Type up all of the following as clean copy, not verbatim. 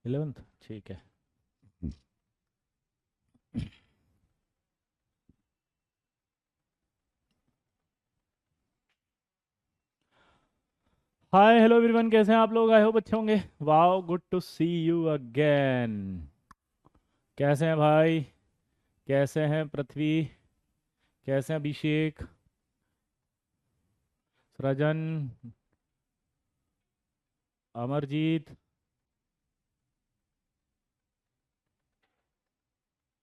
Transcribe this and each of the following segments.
11th, ठीक है। Hi hello everyone, कैसे हैं आप लोग? आई होप अच्छे होंगे। Wow, good to see you again. कैसे हैं भाई? कैसे हैं पृथ्वी? कैसे हैं अभिषेक, सृजन, अमरजीत,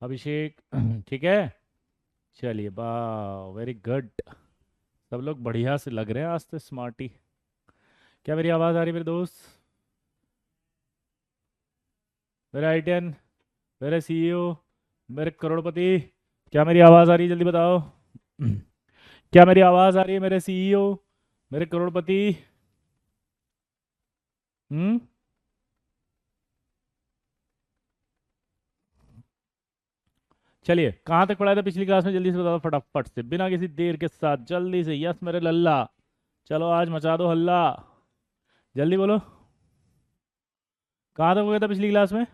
अभिषेक? ठीक है। चलिए, वाह, वेरी गुड। सब लोग बढ़िया से लग रहे हैं आज तो, स्मार्टी। क्या मेरी आवाज़ आ रही है मेरे दोस्त? मेरे आईटीएन, मेरे सीईओ, मेरे करोड़पति, क्या मेरी आवाज़ आ रही है? जल्दी बताओ। क्या मेरी आवाज़ आ रही है मेरे सीईओ, मेरे करोड़पति? हम्म। चलिए, कहाँ तक पढ़ाया था पिछली क्लास में? जल्दी से बता दो फटाफट से, बिना किसी देर के साथ, जल्दी से। यस मेरे लल्ला, चलो आज मचा दो हल्ला। जल्दी बोलो, कहाँ तक हो गया था पिछली क्लास में?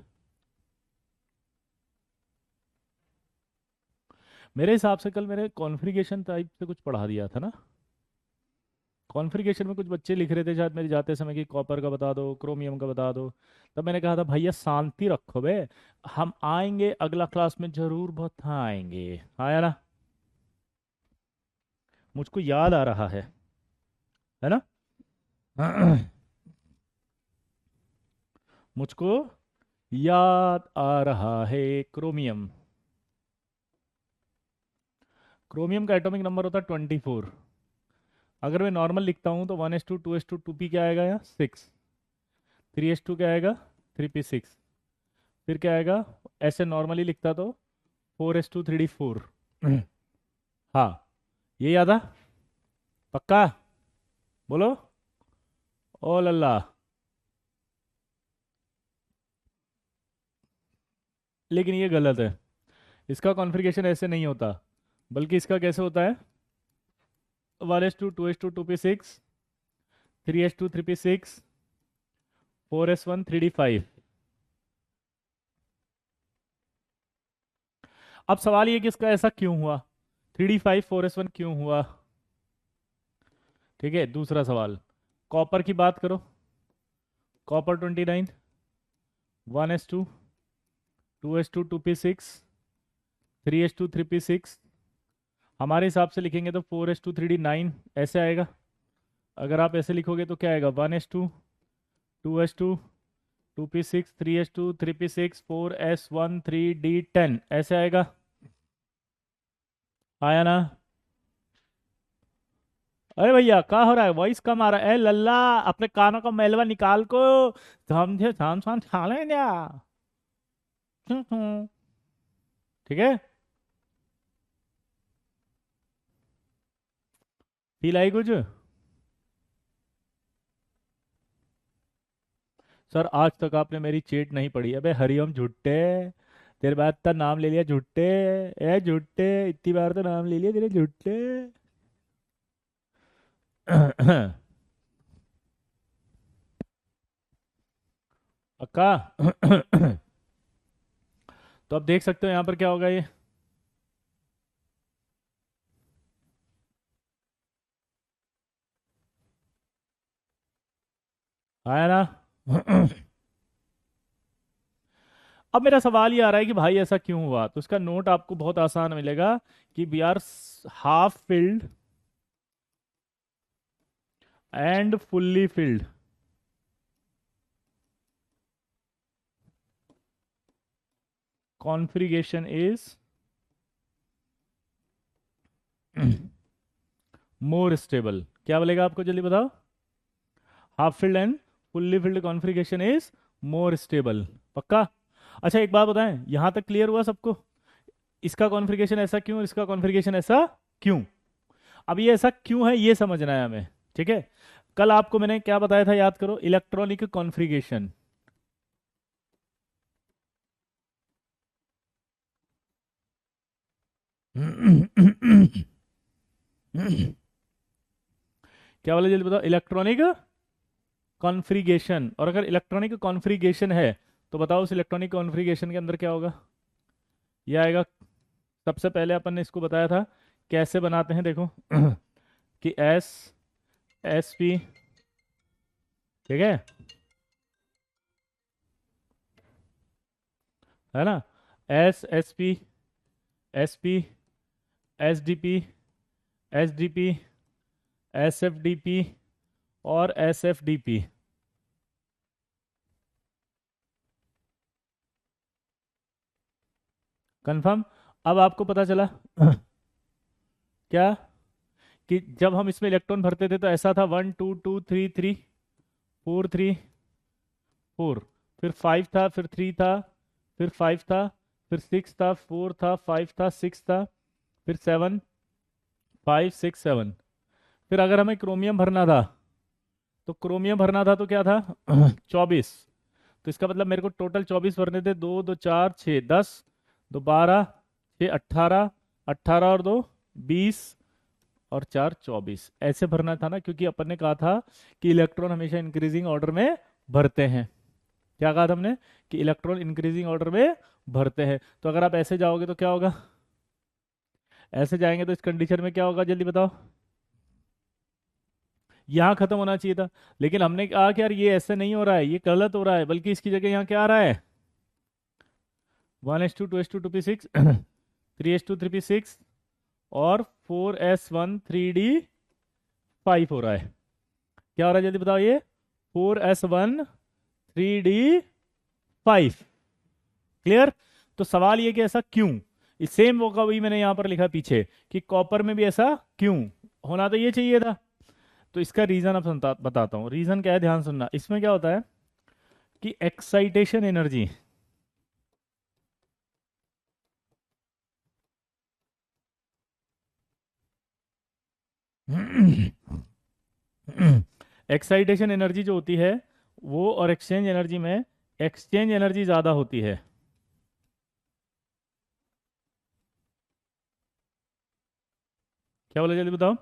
मेरे हिसाब से कल मेरे कॉन्फ़िगरेशन टाइप से कुछ पढ़ा दिया था ना। कॉन्फ़िगरेशन में कुछ बच्चे लिख रहे थे शायद मेरे जाते समय कि कॉपर का बता दो, क्रोमियम का बता दो। तब मैंने कहा था भैया शांति रखो बे, हम आएंगे अगला क्लास में जरूर, बहुत आएंगे। आया ना? मुझको याद आ रहा है ना? मुझको याद आ रहा है। क्रोमियम, क्रोमियम का एटॉमिक नंबर होता है 24। अगर मैं नॉर्मल लिखता हूँ तो 1s2 2s2 2p क्या आएगा? यहाँ 6। 3s2 क्या आएगा? 3p6। फिर क्या आएगा? ऐसे नॉर्मली लिखता तो 4s2 3d4। हाँ, ये याद आ? पक्का? बोलो, ओ लल्ला। लेकिन ये गलत है, इसका कॉन्फ़िगरेशन ऐसे नहीं होता, बल्कि इसका कैसे होता है? 1s2 2s2 2p6, 3s2 3p6, 4s1 3d5। अब सवाल ये कि इसका ऐसा क्यों हुआ? 3d5 4s1 क्यों हुआ? ठीक है, दूसरा सवाल, कॉपर की बात करो। Copper 29, 1s2 2s2 2p6, 3s2 3p6। हमारे हिसाब से लिखेंगे तो 4s2 3d9 ऐसे आएगा। अगर आप ऐसे लिखोगे तो क्या आएगा? 1s2 2s2 2p6 3s2 3p6 4s1 3d10 ऐसे आएगा। आया ना? अरे भैया क्या हो रहा है? वॉइस कम आ रहा है। ए लल्ला, अपने कानों का मैलवा निकाल को, समझे? शाम शाम खा लें क्या? ठीक है। फील आई कुछ? सर आज तक आपने मेरी चेट नहीं पढ़ी। अबे हरिओम झुट्टे, तेरे बाद तो नाम ले लिया झुट्टे। ए झुट्टे, इतनी बार तो नाम ले लिया तेरे, झुट्टे। पक्का? तो अब देख सकते हो यहाँ पर क्या होगा ये। आया ना? अब मेरा सवाल ये आ रहा है कि भाई ऐसा क्यों हुआ, तो इसका नोट आपको बहुत आसान मिलेगा कि we are half filled and fully filled. Configuration is more stable. क्या बोलेगा आपको? जल्दी बताओ। Half filled and fully filled configuration is more stable. पक्का? अच्छा एक बात बताएं, यहां तक क्लियर हुआ सबको? इसका कॉन्फ़िगरेशन ऐसा क्यों और इसका कॉन्फ़िगरेशन ऐसा क्यों? अब ये ऐसा क्यों है ये समझना है हमें। ठीक है। कल आपको मैंने क्या बताया था, याद करो? Electronic configuration. क्या बोले? जल्दी बताओ। Electronic configuration. और अगर इलेक्ट्रॉनिक कॉन्फ़िगरेशन है तो बताओ उस इलेक्ट्रॉनिक कॉन्फ़िगरेशन के अंदर क्या होगा। ये आएगा। सबसे पहले अपन ने इसको बताया था कैसे बनाते हैं, देखो कि SP, ठीक है ना, SP, SP, SDP, SDP, SFDP और SFDP। कंफर्म। अब आपको पता चला क्या, कि जब हम इसमें इलेक्ट्रॉन भरते थे तो ऐसा था 1 2 2 3 3 4 3 4, फिर 5 था, फिर 3 था, फिर 5 था, फिर 6 था, 4 था, 5 था, 6 था, फिर 7, 5 6 7। फिर अगर हमें क्रोमियम भरना था, तो क्रोमियम भरना था तो क्या था 24। तो इसका मतलब मेरे को टोटल 24 भरने थे, 2 2 4 6 10, 2 12, 6 18, 18 और 2 20 और 4 24, ऐसे भरना था ना, क्योंकि अपन ने कहा था कि इलेक्ट्रॉन हमेशा इंक्रीजिंग ऑर्डर में भरते हैं। क्या कहा था हमने, कि इलेक्ट्रॉन इंक्रीजिंग ऑर्डर में भरते हैं। तो अगर आप ऐसे जाओगे तो क्या होगा, ऐसे जाएंगे तो इस कंडीशन में क्या होगा, जल्दी बताओ। यहाँ खत्म होना चाहिए था, लेकिन हमने कहा कि यार ये ऐसे नहीं हो रहा है, ये गलत हो रहा है, बल्कि इसकी जगह यहाँ क्या आ रहा है, 1s2 2s2 2p6 3s2 3p6 और 4s1 3d5 हो रहा है। क्या हो रहा है जल्दी बताओ, ये 4s1 3d5। क्लियर। तो सवाल ये कि ऐसा क्यों, इस सेम वो का वही मैंने यहाँ पर लिखा पीछे, कि कॉपर में भी ऐसा क्यों, होना तो ये चाहिए था। तो इसका रीजन अब बताता हूँ। रीजन क्या है, ध्यान सुनना। इसमें क्या होता है कि एक्साइटेशन एनर्जी, एक्साइटेशन एनर्जी जो होती है वो और एक्सचेंज एनर्जी में, एक्सचेंज एनर्जी ज्यादा होती है। क्या बोला जल्दी बताओ।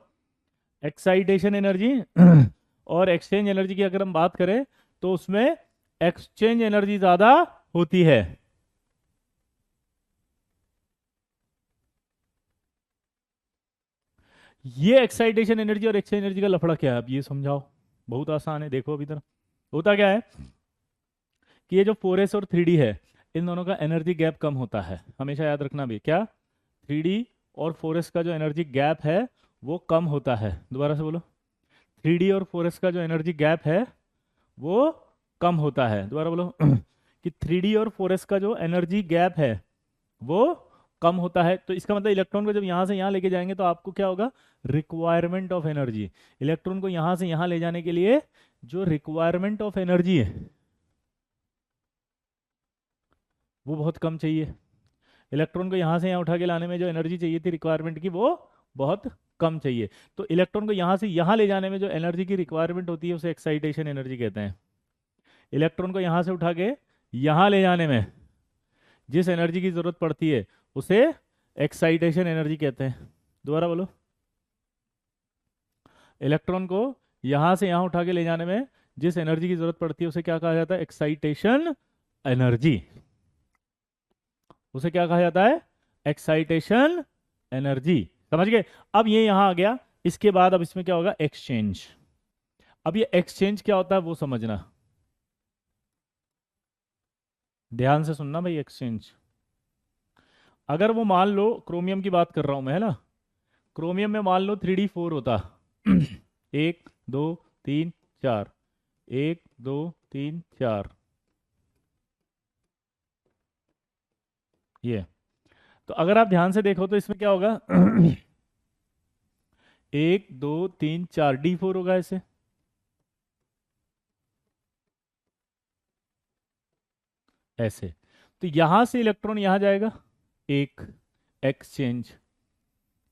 एक्साइटेशन एनर्जी और एक्सचेंज एनर्जी की अगर हम बात करें तो उसमें एक्सचेंज एनर्जी ज्यादा होती है। ये एक्साइटेशन एनर्जी और एक्सचेंज एनर्जी का लफड़ा क्या है, अब ये समझाओ। बहुत आसान है, देखो अभी तरह होता क्या है कि ये जो 4s और 3d है, इन दोनों का एनर्जी गैप कम होता है, हमेशा याद रखना भी। क्या, 3d और 4s का जो एनर्जी गैप है वो कम होता है। दोबारा से बोलो, 3d और 4s का जो एनर्जी गैप है वो कम होता है। दोबारा बोलो कि 3d और 4s का जो एनर्जी गैप है वो कम होता है। तो इसका मतलब इलेक्ट्रॉन को जब यहाँ से यहाँ लेके जाएंगे तो आपको क्या होगा, रिक्वायरमेंट ऑफ एनर्जी, इलेक्ट्रॉन को यहाँ से यहाँ ले जाने के लिए जो रिक्वायरमेंट ऑफ एनर्जी है वो बहुत कम चाहिए। इलेक्ट्रॉन को यहाँ से यहाँ उठा के लाने में जो एनर्जी चाहिए थी रिक्वायरमेंट की, वो बहुत कम चाहिए। तो इलेक्ट्रॉन को यहाँ से यहाँ ले जाने में जो एनर्जी की रिक्वायरमेंट होती है उसे एक्साइटेशन एनर्जी कहते हैं। इलेक्ट्रॉन को यहाँ से उठा के यहाँ ले जाने में जिस एनर्जी की जरूरत पड़ती है उसे एक्साइटेशन एनर्जी कहते हैं। दोबारा बोलो, इलेक्ट्रॉन को यहाँ से यहाँ उठा के ले जाने में जिस एनर्जी की जरूरत पड़ती है उसे क्या कहा जाता है, एक्साइटेशन एनर्जी। उसे क्या कहा जाता है, एक्साइटेशन एनर्जी। समझ गए। अब ये यहां आ गया। इसके बाद अब इसमें क्या होगा, एक्सचेंज। अब ये एक्सचेंज क्या होता है वो समझना, ध्यान से सुनना भाई। एक्सचेंज, अगर वो मान लो, क्रोमियम की बात कर रहा हूं मैं, है ना, क्रोमियम में मान लो 3d4 होता 1 2 3 4, 1 2 3 4, ये। तो अगर आप ध्यान से देखो तो इसमें क्या होगा 1 2 3 4 d4 होगा ऐसे, ऐसे। तो यहां से इलेक्ट्रॉन यहां जाएगा, एक एक्सचेंज।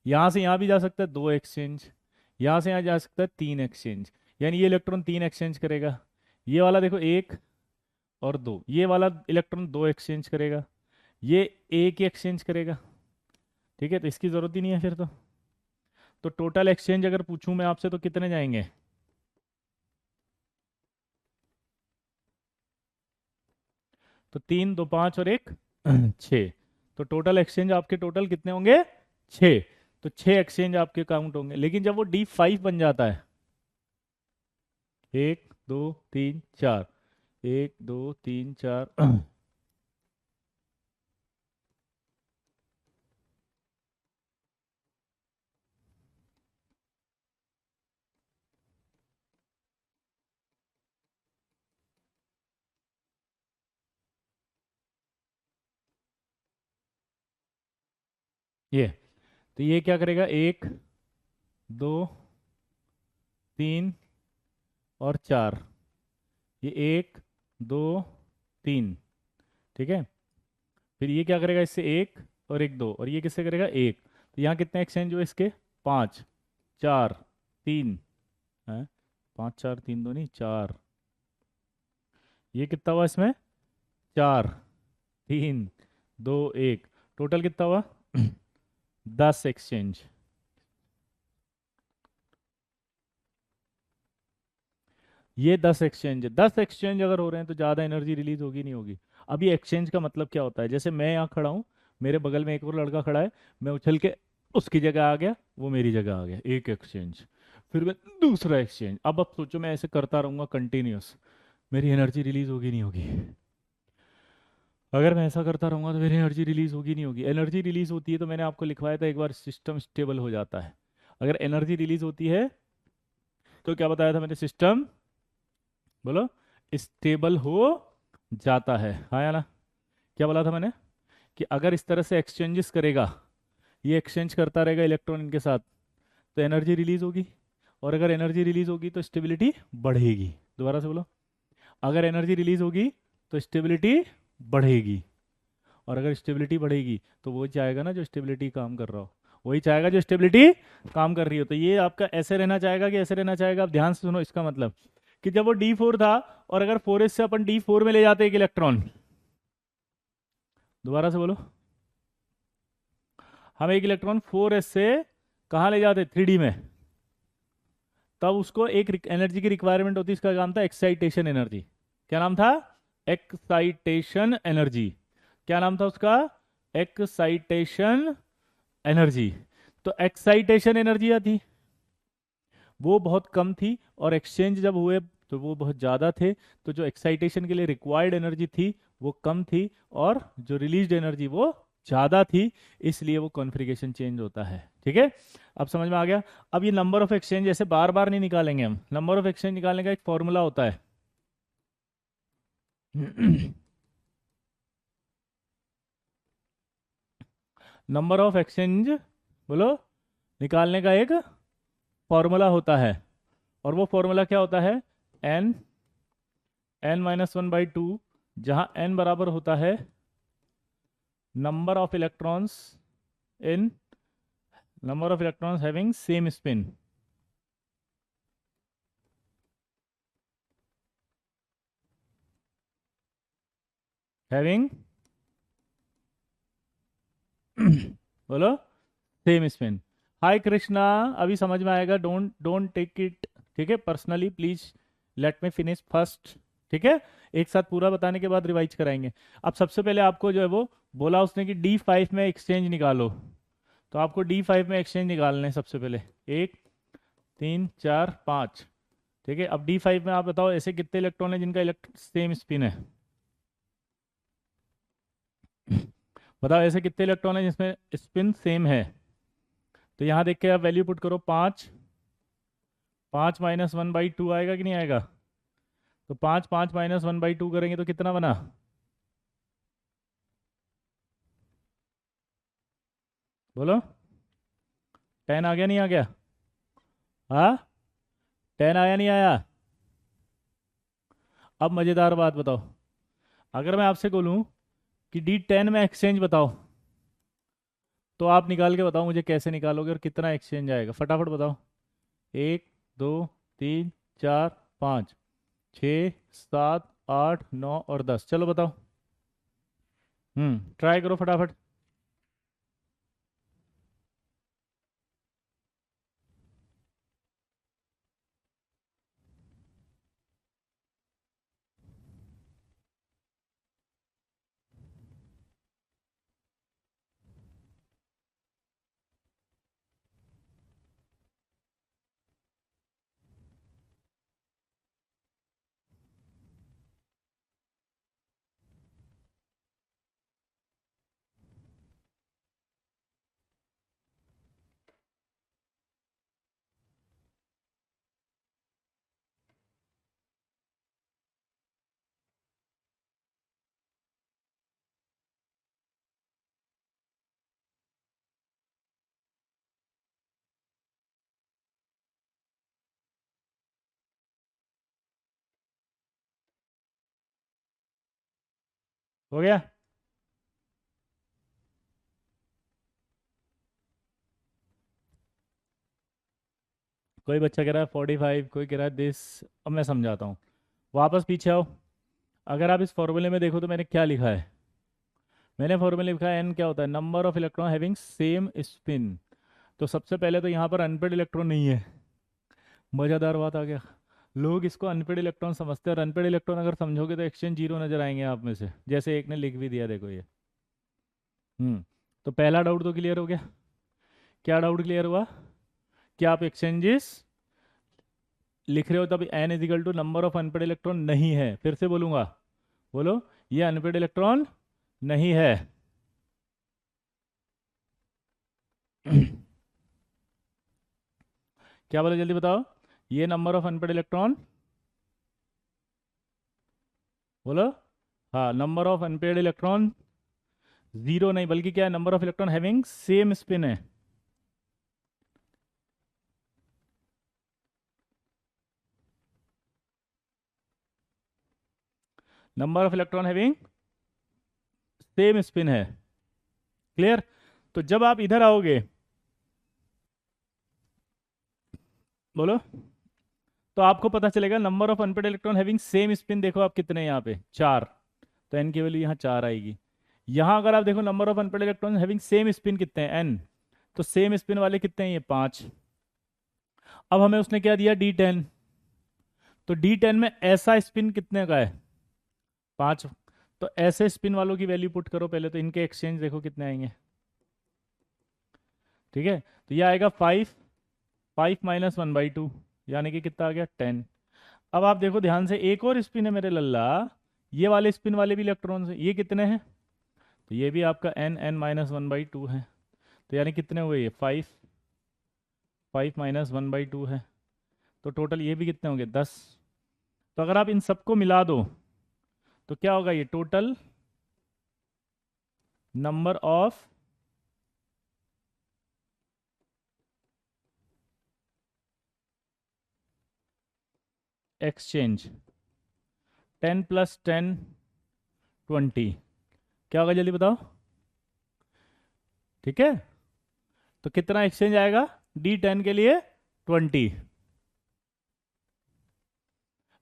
यहां से यहां भी जा सकता है, दो एक्सचेंज। यहां से यहां जा सकता है, तीन एक्सचेंज। यानी ये इलेक्ट्रॉन तीन एक्सचेंज करेगा। ये वाला देखो, एक और दो, ये वाला इलेक्ट्रॉन दो एक्सचेंज करेगा। ये एक ही एक्सचेंज करेगा। ठीक है, तो इसकी जरूरत ही नहीं है फिर तो टोटल एक्सचेंज अगर पूछूं मैं आपसे तो कितने जाएंगे, तो 3 2 5 और एक 6, तो टोटल एक्सचेंज आपके टोटल कितने होंगे? 6। तो 6 एक्सचेंज आपके काउंट होंगे। लेकिन जब वो D5 बन जाता है, 1 2 3 4, 1 2 3 4 ये, तो ये क्या करेगा? 1 2 3 और 4, ये 1 2 3, ठीक है। फिर ये क्या करेगा? इससे 1 और 1 2, और ये किससे करेगा? 1। तो यहाँ कितने एक्सचेंज हुए इसके? 5 4 3 है, 5 4 3 2 नहीं 4, ये कितना हुआ इसमें? 4 3 2 1, टोटल कितना हुआ? 10 एक्सचेंज। ये 10 एक्सचेंज है। 10 एक्सचेंज अगर हो रहे हैं तो ज़्यादा एनर्जी रिलीज होगी नहीं होगी? अभी एक्सचेंज का मतलब क्या होता है? जैसे मैं यहाँ खड़ा हूँ, मेरे बगल में एक और लड़का खड़ा है, मैं उछल के उसकी जगह आ गया, वो मेरी जगह आ गया, एक एक्सचेंज। फिर मैं दूसरा एक्सचेंज। अब सोचो मैं ऐसे करता रहूँगा कंटिन्यूस, मेरी एनर्जी रिलीज होगी नहीं होगी? अगर मैं ऐसा करता रहूँगा तो मेरी एनर्जी रिलीज होगी नहीं होगी? एनर्जी रिलीज होती है तो मैंने आपको लिखवाया था एक बार, सिस्टम स्टेबल हो जाता है। अगर एनर्जी रिलीज होती है तो क्या बताया था मैंने? सिस्टम, बोलो, स्टेबल हो जाता है, हाँ या ना? क्या बोला था मैंने? कि अगर इस तरह से एक्सचेंजेस करेगा, ये एक्सचेंज करता रहेगा इलेक्ट्रॉन इनके साथ, तो एनर्जी रिलीज होगी। और अगर एनर्जी रिलीज होगी तो स्टेबिलिटी बढ़ेगी। दोबारा से बोलो, अगर एनर्जी रिलीज होगी तो स्टेबिलिटी बढ़ेगी। और अगर स्टेबिलिटी बढ़ेगी तो वो चाहेगा ना जो स्टेबिलिटी काम कर रहा हो, वही चाहेगा जो स्टेबिलिटी काम कर रही हो। तो ये आपका ऐसे रहना चाहेगा कि ऐसे रहना चाहेगा? आप ध्यान से सुनो इसका मतलब, कि जब वो D4 था, और अगर 4s से अपन D4 में ले जाते एक इलेक्ट्रॉन, दोबारा से बोलो, हम एक इलेक्ट्रॉन 4s से कहाँ ले जाते? 3D में। तब उसको एक एनर्जी की रिक्वायरमेंट होती है, इसका नाम था एक्साइटेशन एनर्जी। क्या नाम था? Excitation energy. क्या नाम था उसका? Excitation energy. तो एक्साइटेशन एनर्जी थी, वो बहुत कम थी, और एक्सचेंज जब हुए तो वो बहुत ज़्यादा थे। तो जो एक्साइटेशन के लिए रिक्वायर्ड एनर्जी थी वो कम थी, और जो रिलीज्ड एनर्जी वो ज़्यादा थी। इसलिए वो कॉन्फ़िगरेशन चेंज होता है, ठीक है। अब समझ में आ गया? अब ये नंबर ऑफ एक्सचेंज ऐसे बार बार नहीं निकालेंगे हम। नंबर ऑफ एक्सचेंज निकालने का एक फॉर्मूला होता है। नंबर ऑफ एक्सचेंज, बोलो, निकालने का एक फॉर्मूला होता है। और वो फॉर्मूला क्या होता है? एन n-1/2, जहां n बराबर होता है number of electrons in number of electrons having same spin. Having बोलो, सेम स्पिन। हाय कृष्णा, अभी समझ में आएगा, डोंट डोंट टेक इट, ठीक है, personally please, let me finish first, ठीक है। एक साथ पूरा बताने के बाद रिवाइज कराएंगे। अब सबसे पहले आपको जो है वो बोला उसने कि D5 में एक्सचेंज निकालो, तो आपको D5 में एक्सचेंज निकालने हैं सबसे पहले। 1 3 4 5, ठीक है। अब D5 में आप बताओ ऐसे कितने इलेक्ट्रॉन है जिनका सेम स्पिन है? बताओ ऐसे कितने इलेक्ट्रॉन है जिसमें स्पिन सेम है? तो यहाँ देख के आप वैल्यू पुट करो, 5, 5 - 1/2 आएगा कि नहीं आएगा? तो 5 -1/2 करेंगे तो कितना बना? बोलो, 10 आ गया नहीं आ गया? हाँ, 10 आया नहीं आया? अब मज़ेदार बात बताओ, अगर मैं आपसे बोलूँ कि D10 में एक्सचेंज बताओ, तो आप निकाल के बताओ मुझे कैसे निकालोगे और कितना एक्सचेंज आएगा, फटाफट बताओ। 1 2 3 4 5 6 7 8 9 और 10, चलो बताओ। ट्राई करो फटाफट। हो गया? कोई बच्चा कह रहा है 45, कोई कह रहा है दिस। अब मैं समझाता हूँ, वापस पीछे आओ। अगर आप इस फॉर्मूले में देखो तो मैंने क्या लिखा है, मैंने फॉर्मूले लिखा है एन क्या होता है, number of electron having same spin. तो सबसे पहले तो यहाँ पर अनपेड इलेक्ट्रॉन नहीं है। मज़ेदार बात आ गया, लोग इसको अनपेड इलेक्ट्रॉन समझते हैं, और अनपेड इलेक्ट्रॉन अगर समझोगे तो एक्सचेंज जीरो नजर आएंगे आप में से, जैसे एक ने लिख भी दिया, देखो ये। तो पहला डाउट तो क्लियर हो गया। क्या डाउट क्लियर हुआ? कि आप एक्सचेंजेस लिख रहे हो तब N is equal to number of unpaired electron नहीं है। फिर से बोलूंगा, बोलो, ये अनपेड इलेक्ट्रॉन नहीं है। क्या बोले, जल्दी बताओ, ये नंबर ऑफ अनपेड इलेक्ट्रॉन, बोलो। हाँ, number of unpaired electron zero नहीं, बल्कि क्या है, number of electron having same spin है। Number of electron having same spin है। क्लियर? तो जब आप इधर आओगे, बोलो, तो आपको पता चलेगा number of unpaired electron having same spin, देखो आप कितने हैं यहाँ पे, चार। तो एन की वैल्यू यहाँ चार आएगी। यहाँ अगर आप देखो number of unpaired electron having same spin कितने हैं, एन। तो सेम स्पिन वाले कितने हैं, ये पांच। अब हमें उसने क्या दिया, D10। तो D10 में ऐसा स्पिन कितने का है, पांच। तो ऐसे स्पिन वालों की वैल्यू पुट करो पहले, तो इनके एक्सचेंज देखो कितने आएंगे। ठीक है, तो ये आएगा 5, 5 - 1/2, यानी कि कितना आ गया, 10। अब आप देखो ध्यान से, एक और स्पिन है मेरे लल्ला, ये वाले स्पिन वाले भी इलेक्ट्रॉन्स हैं, ये कितने हैं, तो ये भी आपका n(n-1/2) है। तो यानी कितने हुए, ये 5, 5 - 1/2 है। तो टोटल ये भी कितने होंगे, 10। तो अगर आप इन सबको मिला दो तो क्या होगा, ये टोटल नंबर ऑफ एक्सचेंज 10 + 10 20, क्या होगा जल्दी बताओ। ठीक है, तो कितना एक्सचेंज आएगा, D10 के लिए 20।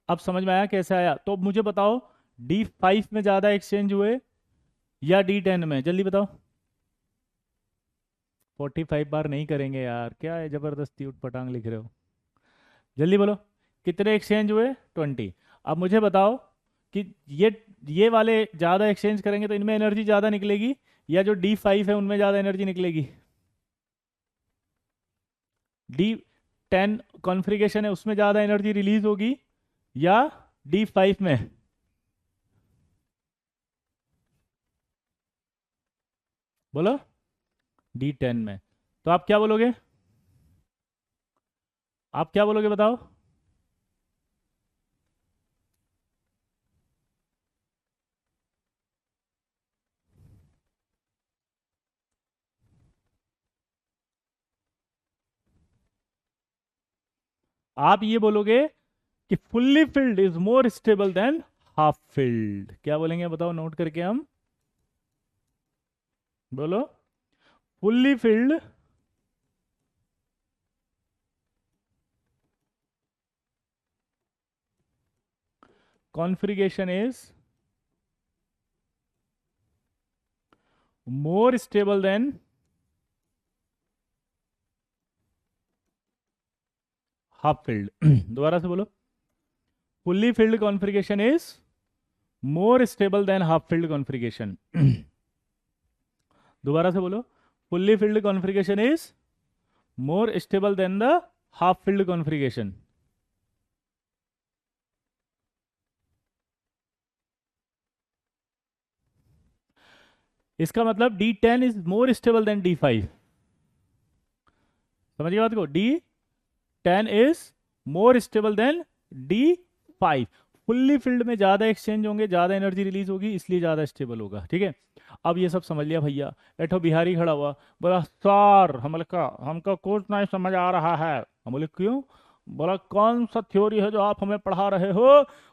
अब समझ में आया कैसे आया? तो मुझे बताओ, D5 में ज्यादा एक्सचेंज हुए या D10 में, जल्दी बताओ। 45 बार नहीं करेंगे यार, क्या है जबरदस्ती उठपटांग लिख रहे हो, जल्दी बोलो। कितने एक्सचेंज हुए, 20। अब मुझे बताओ कि ये वाले ज्यादा एक्सचेंज करेंगे तो इनमें एनर्जी ज्यादा निकलेगी, या जो D5 है उनमें ज्यादा एनर्जी निकलेगी। D10 कॉन्फ़िगरेशन है उसमें ज्यादा एनर्जी रिलीज होगी, या D5 में। बोलो, D10 में। तो आप क्या बोलोगे, आप क्या बोलोगे बताओ। आप ये बोलोगे कि fully filled is more stable than half filled. क्या बोलेंगे बताओ, नोट करके हम, बोलो। Fully filled configuration is more stable than half filled. दोबारा से बोलो, fully filled configuration is more stable than half filled configuration. दोबारा से बोलो, fully filled configuration is more stable then the half filled configuration. इसका मतलब D10 is more stable then D5। समझिए बात को, D10 is more stable then D5। Fully field में ज्यादा एक्सचेंज होंगे, ज्यादा एनर्जी रिलीज होगी, इसलिए ज्यादा स्टेबल होगा। ठीक है, अब ये सब समझ लिया भैया। बैठो, बिहारी खड़ा हुआ, बोला सर हमका हमका कुछ नहीं समझ आ रहा है। हम बोले क्यों? बोला कौन सा थ्योरी है जो आप हमें पढ़ा रहे हो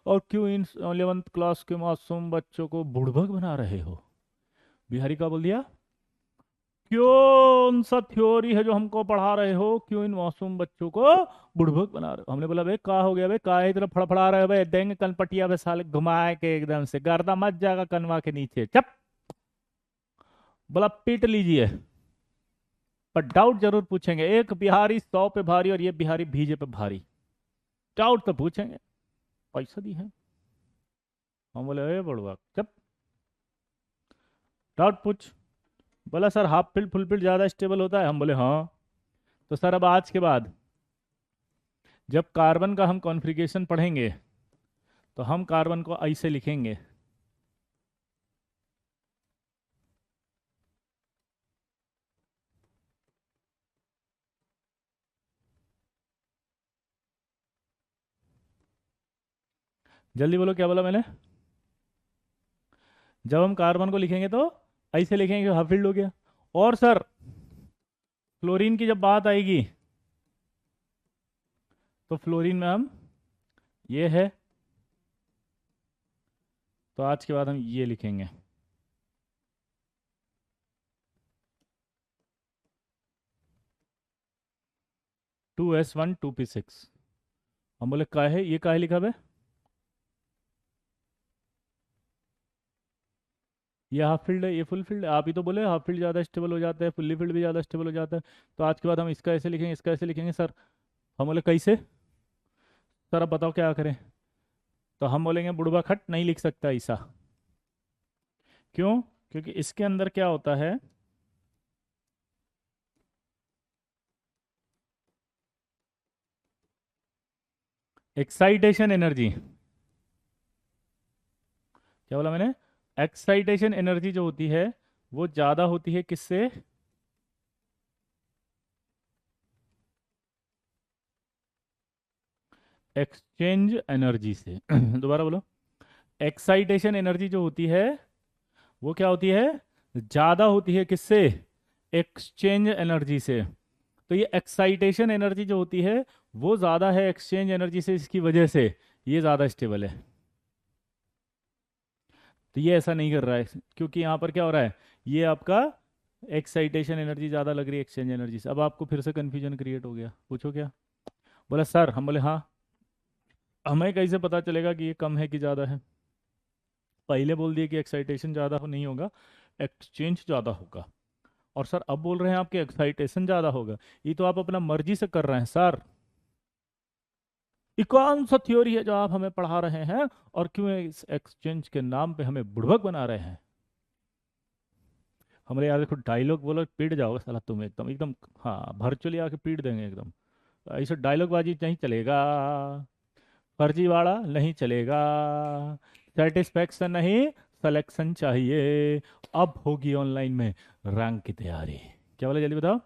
और क्यों इन 11th क्लास के मासूम बच्चों को बुड़बक बना रहे हो? बिहारी का बोल दिया, कौन सा थ्योरी है जो हमको पढ़ा रहे हो, क्यों इन मासूम बच्चों को बुड़बक बना रहे हो? हमने बोला भाई का हो गया भाई, का इधर फड़फड़ा रहे हो भाई, देंगे कनपटिया पे साले घुमाए के एकदम से गर्दा मत जाएगा कनवा के नीचे, चप। बोला पीट लीजिए, पर डाउट जरूर पूछेंगे, एक बिहारी 100 पे भारी और ये बिहारी भीजे पे भारी, डाउट तो पूछेंगे, पैसा दी है। हम बोले ए बड़ुआ चप, डाउट पूछ। बोला sir half field full field ज्यादा स्टेबल होता है? हम बोले हाँ। तो सर अब आज के बाद जब कार्बन का हम कॉन्फ़िगरेशन पढ़ेंगे तो हम कार्बन को ऐसे लिखेंगे, जल्दी बोलो क्या बोला मैंने? जब हम कार्बन को लिखेंगे तो ऐसे लिखेंगे, हाफ फील्ड हो गया। और सर फ्लोरीन की जब बात आएगी तो फ्लोरीन में हम ये है, तो आज के बाद हम ये लिखेंगे, (2s1 2p6). हम बोले का है ये, का है लिखा है? ये हाफ फील्ड है, ये फुल फील्ड है। आप ही तो बोले हाफ फील्ड ज़्यादा स्टेबल हो जाता है, फुल्ली फील्ड भी ज़्यादा स्टेबल हो जाता है। तो आज के बाद हम इसका ऐसे लिखेंगे, इसका ऐसे लिखेंगे सर। हम बोले कैसे? सर अब बताओ क्या करें? तो हम बोलेंगे बुढ़वा खट नहीं लिख सकता ऐसा। क्यों? क्योंकि इसके अंदर क्या होता है, एक्साइटेशन एनर्जी। क्या बोला मैंने? एक्साइटेशन एनर्जी जो होती है वो ज़्यादा होती है किससे? एक्सचेंज एनर्जी से। दोबारा बोलो। एक्साइटेशन एनर्जी जो होती है वो क्या होती है? ज़्यादा होती है किससे? एक्सचेंज एनर्जी से। तो ये एक्साइटेशन एनर्जी जो होती है वो ज़्यादा है एक्सचेंज एनर्जी से, इसकी वजह से ये ज़्यादा स्टेबल है। तो ये ऐसा नहीं कर रहा है क्योंकि यहाँ पर क्या हो रहा है, ये आपका एक्साइटेशन एनर्जी ज़्यादा लग रही है एक्सचेंज एनर्जी से। अब आपको फिर से कन्फ्यूजन क्रिएट हो गया, पूछो क्या? बोला सर, हम बोले हाँ, हमें कैसे पता चलेगा कि ये कम है कि ज़्यादा है? पहले बोल दिए कि एक्साइटेशन ज़्यादा हो नहीं होगा, एक्सचेंज ज़्यादा होगा। और सर अब बोल रहे हैं आपके एक्साइटेशन ज़्यादा होगा, ये तो आप अपना मर्जी से कर रहे हैं सर। ये कौन सा थ्योरी है जो आप हमें पढ़ा रहे हैं और क्यों इस एक्सचेंज के नाम पे हमें बुड़बक बना रहे हैं? हमारे यार देखो डायलॉग बोलो पीट जाओगे साला तुम एकदम एकदम। हाँ भरचुली आके पीट देंगे एकदम। ऐसे डायलॉग बाजी नहीं चलेगा, फर्जीवाड़ा नहीं चलेगा, सेटिस्फेक्शन नहीं सिलेक्शन चाहिए। अब होगी ऑनलाइन में रैंक की तैयारी। क्या बोले जल्दी बताओ?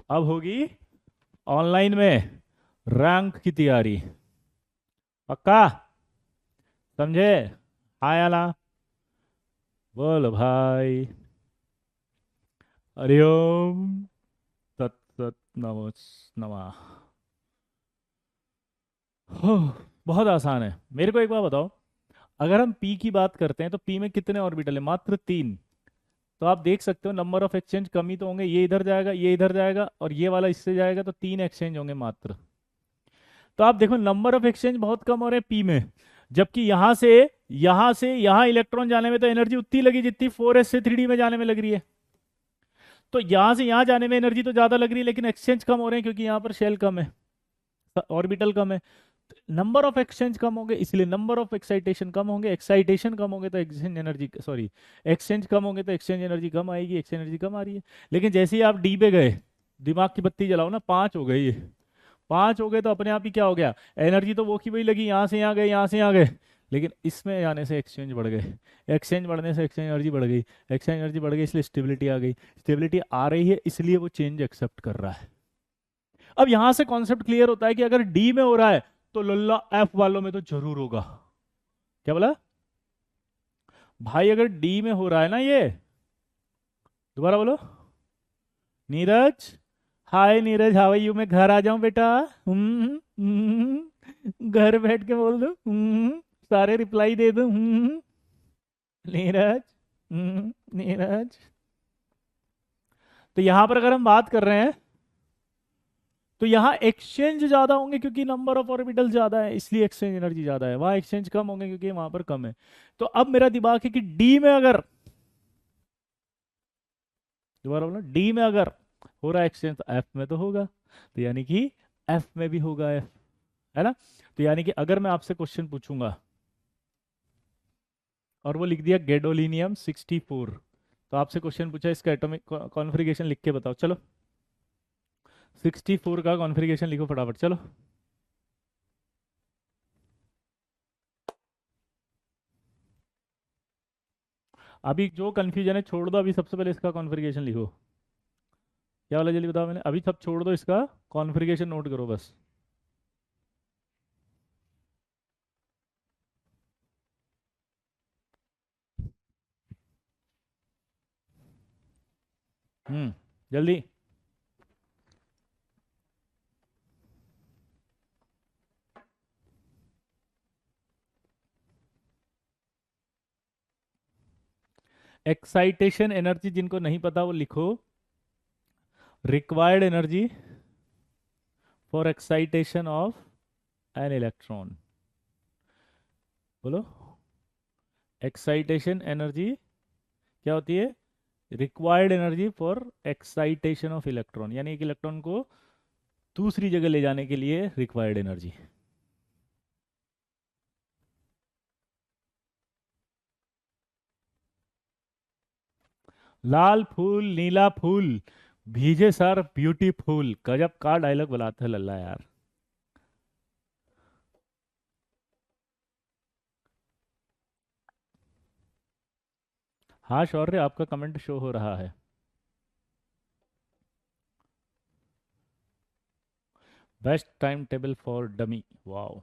अब होगी ऑनलाइन में रैंक की तैयारी, पक्का? समझे? हाय आला, बोलो भाई। हरिओम तत्सत नमो नमः। हो, बहुत आसान है। मेरे को एक बात बताओ, अगर हम पी की बात करते हैं तो पी में कितने ऑर्बिटल है? मात्र 3। तो आप देख सकते हो नंबर ऑफ एक्सचेंज कम ही तो होंगे, ये इधर जाएगा, ये इधर जाएगा और ये वाला इससे जाएगा, तो 3 एक्सचेंज होंगे मात्र। तो आप देखो नंबर ऑफ एक्सचेंज बहुत कम हो रहे हैं पी में, जबकि यहां से यहां इलेक्ट्रॉन जाने में तो एनर्जी उतनी लगी जितनी 4s से 3d में जाने में लग रही है। तो यहां से यहां जाने में एनर्जी तो ज्यादा लग रही है, लेकिन एक्सचेंज कम हो रहे हैं क्योंकि यहाँ पर शेल कम है, ऑर्बिटल कम है। नंबर ऑफ एक्सचेंज कम होंगे इसलिए नंबर ऑफ एक्साइटेशन कम होंगे, एक्साइटेशन कम होंगे तो एक्सचेंज एनर्जी, सॉरी, एक्सचेंज कम होंगे तो एक्सचेंज एनर्जी कम आएगी, एक्सचेंज एनर्जी कम आ रही है। लेकिन जैसे ही आप डी पे गए, दिमाग की बत्ती जलाओ ना, 5 हो गए, ये 5 हो गए तो अपने आप ही क्या हो गया, एनर्जी तो वो की वही लगी, यहाँ से यहाँ गए, यहाँ से यहाँ गए, लेकिन इसमें जाने से एक्सचेंज बढ़ गए, एक्सचेंज बढ़ने से एक्सचेंज एनर्जी बढ़ गई, एक्सचेंज एनर्जी बढ़ गई इसलिए स्टेबिलिटी आ गई, स्टेबिलिटी आ रही है इसलिए वो चेंज एक्सेप्ट कर रहा है। अब यहां से कॉन्सेप्ट क्लियर होता है कि अगर डी में हो रहा है तो लल्ला एफ वालों में तो जरूर होगा। क्या बोला भाई? अगर डी में हो रहा है ना ये, दोबारा बोलो नीरज, हाय नीरज, हाउ आर यू? मैं घर आ जाऊं बेटा? घर बैठ के बोल दो, सारे रिप्लाई दे दूं, नीरज, नीरज। तो यहां पर अगर हम बात कर रहे हैं तो यहाँ एक्सचेंज ज्यादा होंगे क्योंकि नंबर ऑफ ऑर्बिटल ज्यादा है, इसलिए एक्सचेंज एनर्जी ज्यादा है। वहां एक्सचेंज कम होंगे क्योंकि वहां पर कम है। तो अब मेरा दिमाग है कि डी में अगर, दोबारा बोलो, डी में अगर हो रहा है एक्सचेंज तो एफ में तो होगा, तो यानी कि एफ में भी होगा एफ, है ना? तो यानी कि अगर मैं आपसे क्वेश्चन पूछूंगा और वो लिख दिया गैडोलिनियम 64, तो आपसे क्वेश्चन पूछा इसका एटॉमिक कॉन्फ़िगरेशन लिख के बताओ, चलो 64 का कॉन्फ़िगरेशन लिखो फटाफट, चलो। अभी जो कंफ्यूजन है छोड़ दो, अभी सबसे पहले इसका कॉन्फ़िगरेशन लिखो। क्या वाला जल्दी बताओ, मैंने अभी सब छोड़ दो, इसका कॉन्फ़िगरेशन नोट करो बस। जल्दी। एक्साइटेशन एनर्जी जिनको नहीं पता वो लिखो, required energy for excitation of an electron. बोलो, एक्साइटेशन एनर्जी क्या होती है? Required energy for excitation of electron, यानी एक इलेक्ट्रॉन को दूसरी जगह ले जाने के लिए रिक्वायर्ड एनर्जी। लाल फूल नीला फूल भीजे सर ब्यूटीफुल, गजब का डायलॉग बुलाते हैं लल्ला यार। हाँ शौर्य, आपका कमेंट शो हो रहा है। Best time table for dummy, wow.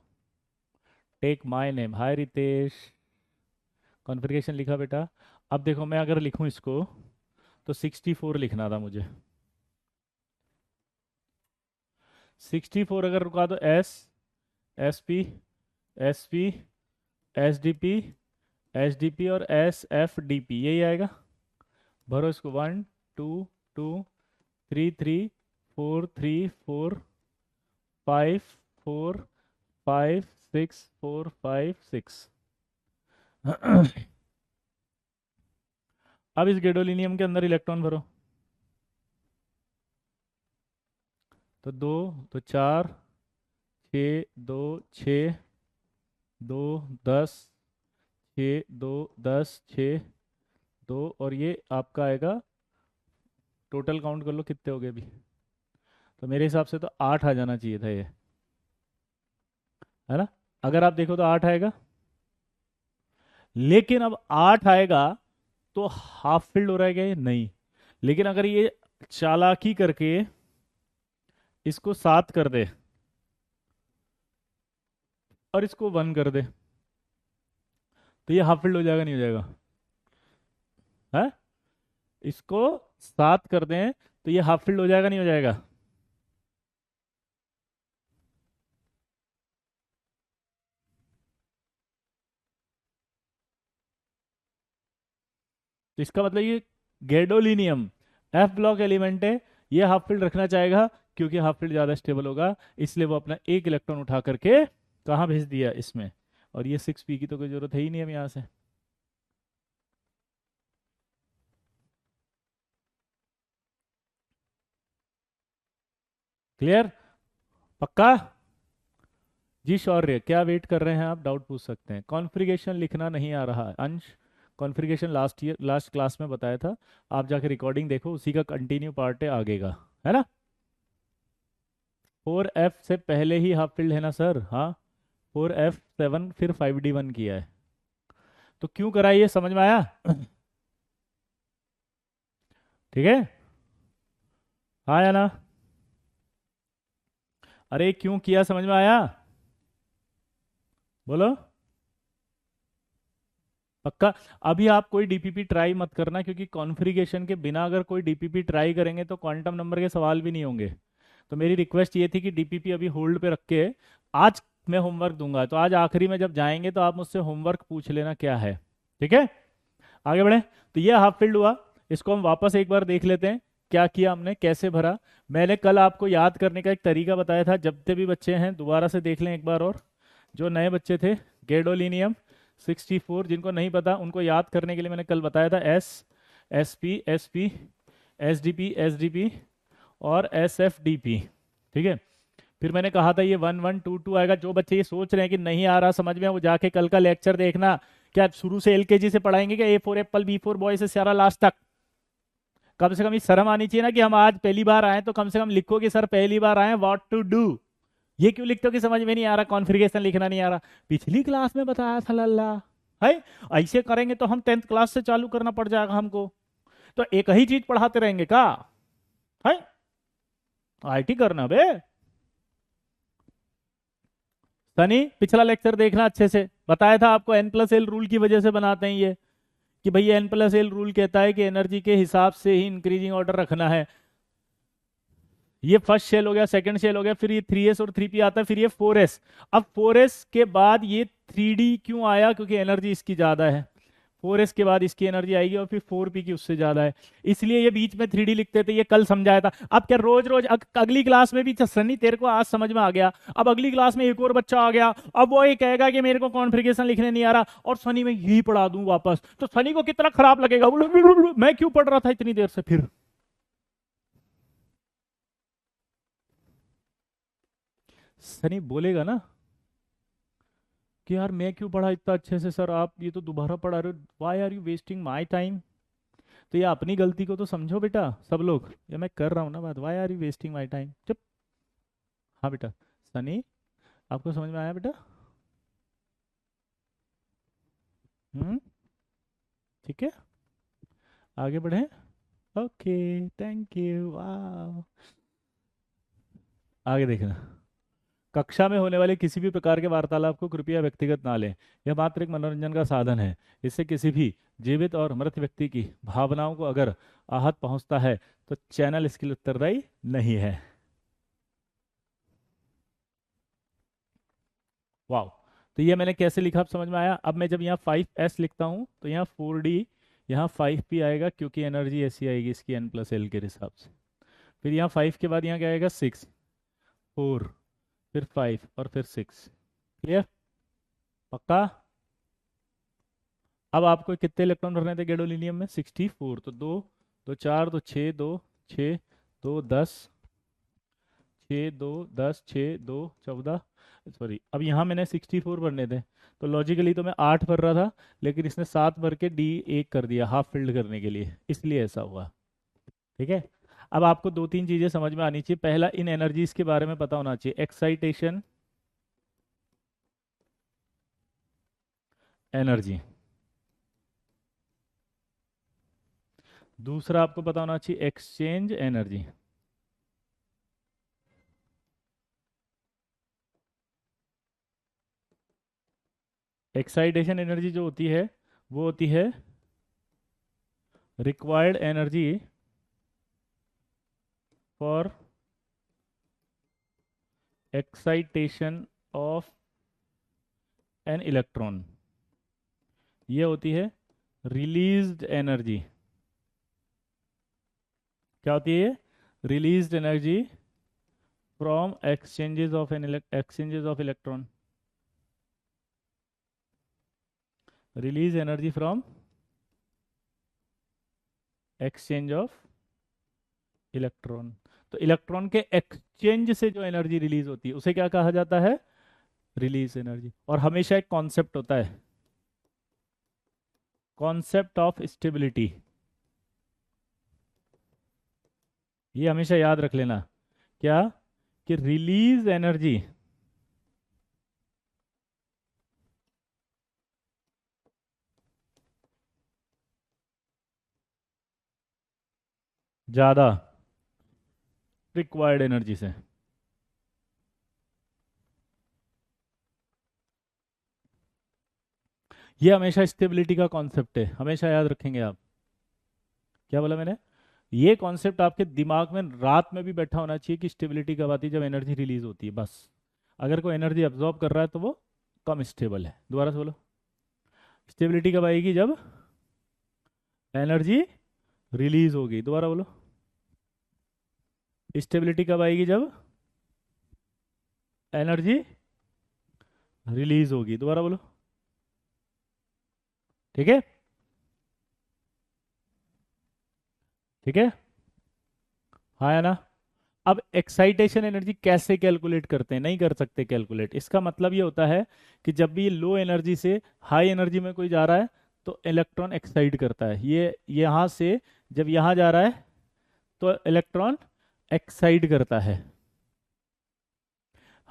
Take my name, hi Ritesh. Configuration लिखा बेटा? अब देखो, मैं अगर लिखूं इसको तो 64 लिखना था मुझे। 64 अगर रुका तो S, S P, S P, S D P, H D P और एस एफ डी पी, यही आएगा। भरो इसको, 1 2 2 3 3 4 3 4 5 4 5 6 4 5 6। अब इस गैडोलिनियम के अंदर इलेक्ट्रॉन भरो, तो 2, तो 4, 6 2 6 2 10, 6 2 10 6 2, और ये आपका आएगा, टोटल काउंट कर लो कितने हो गए अभी। तो मेरे हिसाब से तो 8 आ जाना चाहिए था ये, है ना? अगर आप देखो तो 8 आएगा, लेकिन अब 8 आएगा तो हाफ फिल्ड हो रहा है क्या? ये नहीं। लेकिन अगर ये चालाकी करके इसको 7 कर दे और इसको 1 कर दे, तो ये हाफ फिल्ड हो जाएगा नहीं हो जाएगा? है, इसको 7 कर दें तो ये हाफ फिल्ड हो जाएगा नहीं हो जाएगा? तो इसका मतलब ये गैडोलिनियम एफ ब्लॉक एलिमेंट है, ये हाफ फील्ड रखना चाहेगा क्योंकि हाफ फील्ड ज़्यादा स्टेबल होगा, इसलिए वो अपना एक इलेक्ट्रॉन उठा करके कहाँ भेज दिया? इसमें। और ये 6p की तो कोई जरूरत है ही नहीं हम यहाँ से। क्लियर? पक्का? जी शौर्य, क्या वेट कर रहे हैं आप? डाउट पूछ सकते हैं। कॉन्फ़िगरेशन लिखना नहीं आ रहा है अंश? कॉन्फ़िगरेशन लास्ट क्लास में बताया था, आप जाके रिकॉर्डिंग देखो, उसी का कंटिन्यू पार्ट है आगे का, है ना? 4f से पहले ही हाफ फील्ड है ना सर? हाँ, 4f7 फिर 5d1 किया है, तो क्यों करा ये समझ में आया? ठीक है, हाँ या ना? अरे क्यों किया समझ में आया? बोलो, पक्का। अभी आप कोई डीपीपी ट्राई मत करना, क्योंकि कॉन्फ़िगरेशन के बिना अगर कोई डीपीपी ट्राई करेंगे तो क्वांटम नंबर के सवाल भी नहीं होंगे। तो मेरी रिक्वेस्ट ये थी कि डीपीपी अभी होल्ड पे रख के आज मैं होमवर्क दूंगा, तो आज आखिरी में जब जाएंगे तो आप मुझसे होमवर्क पूछ लेना क्या है। ठीक है, आगे बढ़े। तो ये हाफ फील्ड हुआ, इसको हम वापस एक बार देख लेते हैं क्या किया हमने, कैसे भरा। मैंने कल आपको याद करने का एक तरीका बताया था, जब भी बच्चे हैं दोबारा से देख लें एक बार और। जो नए बच्चे थे, गैडोलिनियम 64, जिनको नहीं पता उनको याद करने के लिए मैंने कल बताया था S, S P, S P, S D P, S D P और एस एफ डी पी। ठीक है, फिर मैंने कहा था ये 1122 आएगा। जो बच्चे ये सोच रहे हैं कि नहीं आ रहा समझ में, वो जाके कल का लेक्चर देखना। क्या शुरू से एलकेजी से पढ़ाएंगे क्या, A for apple, B for boy से सारा लास्ट तक? कम से कम ये शर्म आनी चाहिए ना कि हम आज पहली बार आए, तो कम से कम लिखो कि सर पहली बार आए, व्हाट टू डू। ये क्यों लिखते हो कि समझ में नहीं आ रहा, कॉन्फ़िगरेशन लिखना नहीं आ रहा? पिछली क्लास में बताया था लल्ला। है, ऐसे करेंगे तो हम 10th क्लास से चालू करना पड़ जाएगा हमको। तो एक ही चीज पढ़ाते रहेंगे क्या? है, आईटी करना बे। सनी, पिछला लेक्चर देखना अच्छे से, बताया था आपको N+L रूल की वजह से बनाते हैं ये, कि भैया N+L रूल कहता है कि एनर्जी के हिसाब से ही इंक्रीजिंग ऑर्डर रखना है। ये फर्स्ट शेल हो गया, सेकंड शेल हो गया, फिर ये 3s और 3p आता है, फिर ये 4s। अब 4s के बाद ये 3d क्यों आया? क्योंकि एनर्जी इसकी ज्यादा है। 4s के बाद इसकी एनर्जी आएगी और फिर 4p की उससे ज्यादा है, इसलिए ये बीच में 3d लिखते थे। ये कल समझाया था। अब क्या रोज रोज अगली क्लास में भी सन्नी तेरे को आज समझ में आ गया, अब अगली क्लास में एक और बच्चा आ गया, अब वो ये कहेगा कि मेरे को कॉन्फ़िगरेशन लिखने नहीं आ रहा और सनी में यही पढ़ा दूं वापस, तो सनी को कितना खराब लगेगा। मैं क्यों पढ़ रहा था इतनी देर से? फिर सनी बोलेगा ना कि यार मैं क्यों पढ़ा इतना अच्छे से सर, आप ये तो दोबारा पढ़ा रहे हो, why are you wasting my time. तो ये अपनी गलती को तो समझो बेटा सब लोग, ये मैं कर रहा हूँ ना बात, why are you wasting my time, चुप। हाँ बेटा, सनी आपको समझ में आया बेटा? हम्म, ठीक है, आगे बढ़े। ओके, थैंक यू, वाह। आगे देखना, कक्षा में होने वाले किसी भी प्रकार के वार्तालाप को कृपया व्यक्तिगत ना लें। यह मात्र एक मनोरंजन का साधन है। इससे किसी भी जीवित और मृत व्यक्ति की भावनाओं को अगर आहत पहुंचता है तो चैनल इसके लिए उत्तरदायी नहीं है। वाह। तो ये मैंने कैसे लिखा, अब समझ में आया? अब मैं जब यहाँ 5s लिखता हूँ तो यहाँ 4d, यहाँ 5p आएगा, क्योंकि एनर्जी ऐसी आएगी इसकी N+L के हिसाब से। फिर यहाँ 5 के बाद यहाँ क्या आएगा, 6, 4, फिर 5 और फिर 6। क्लियर? पक्का? अब आपको कितने इलेक्ट्रॉन भरने थे गैडोलिनियम में? 64। तो दो, दो चार, दो छः, दो छः, दो 10, 6 2 10, 6 2 14, सॉरी अब यहाँ मैंने 64 भरने थे, तो लॉजिकली तो मैं 8 भर रहा था, लेकिन इसने 7 भर के डी 1 कर दिया हाफ फिल्ड करने के लिए, इसलिए ऐसा हुआ। ठीक है, अब आपको दो तीन चीजें समझ में आनी चाहिए। पहला, इन एनर्जीज के बारे में पता होना चाहिए, एक्साइटेशन एनर्जी। दूसरा आपको पता होना चाहिए एक्सचेंज एनर्जी। एक्साइटेशन एनर्जी जो होती है वो होती है required energy for excitation of an electron. ये होती है रिलीज्ड एनर्जी। क्या होती है ये? Released energy from exchanges of exchanges of electron. Release energy from exchange of electron. तो इलेक्ट्रॉन के एक्सचेंज से जो एनर्जी रिलीज होती है उसे क्या कहा जाता है? Release energy. और हमेशा एक कॉन्सेप्ट होता है, कॉन्सेप्ट ऑफ स्टेबिलिटी। ये हमेशा याद रख लेना। क्या? कि रिलीज एनर्जी ज्यादा रिक्वायर्ड एनर्जी से। ये हमेशा स्टेबिलिटी का कॉन्सेप्ट है, हमेशा याद रखेंगे आप। क्या बोला मैंने? ये कॉन्सेप्ट आपके दिमाग में रात में भी बैठा होना चाहिए कि स्टेबिलिटी कब आती है, जब एनर्जी रिलीज होती है बस। अगर कोई एनर्जी अब्जॉर्ब कर रहा है तो वो कम स्टेबल है। दोबारा से बोलो, स्टेबिलिटी कब आएगी? जब एनर्जी रिलीज होगी। दोबारा बोलो, स्टेबिलिटी कब आएगी? जब एनर्जी रिलीज होगी। दोबारा बोलो, ठीक है? ठीक है, हाँ या ना? अब एक्साइटेशन एनर्जी कैसे कैलकुलेट करते हैं? नहीं कर सकते कैलकुलेट। इसका मतलब ये होता है कि जब भी लो एनर्जी से हाई एनर्जी में कोई जा रहा है तो इलेक्ट्रॉन एक्साइट करता है। ये यहाँ से जब यहाँ जा रहा है तो इलेक्ट्रॉन एक्साइट करता है।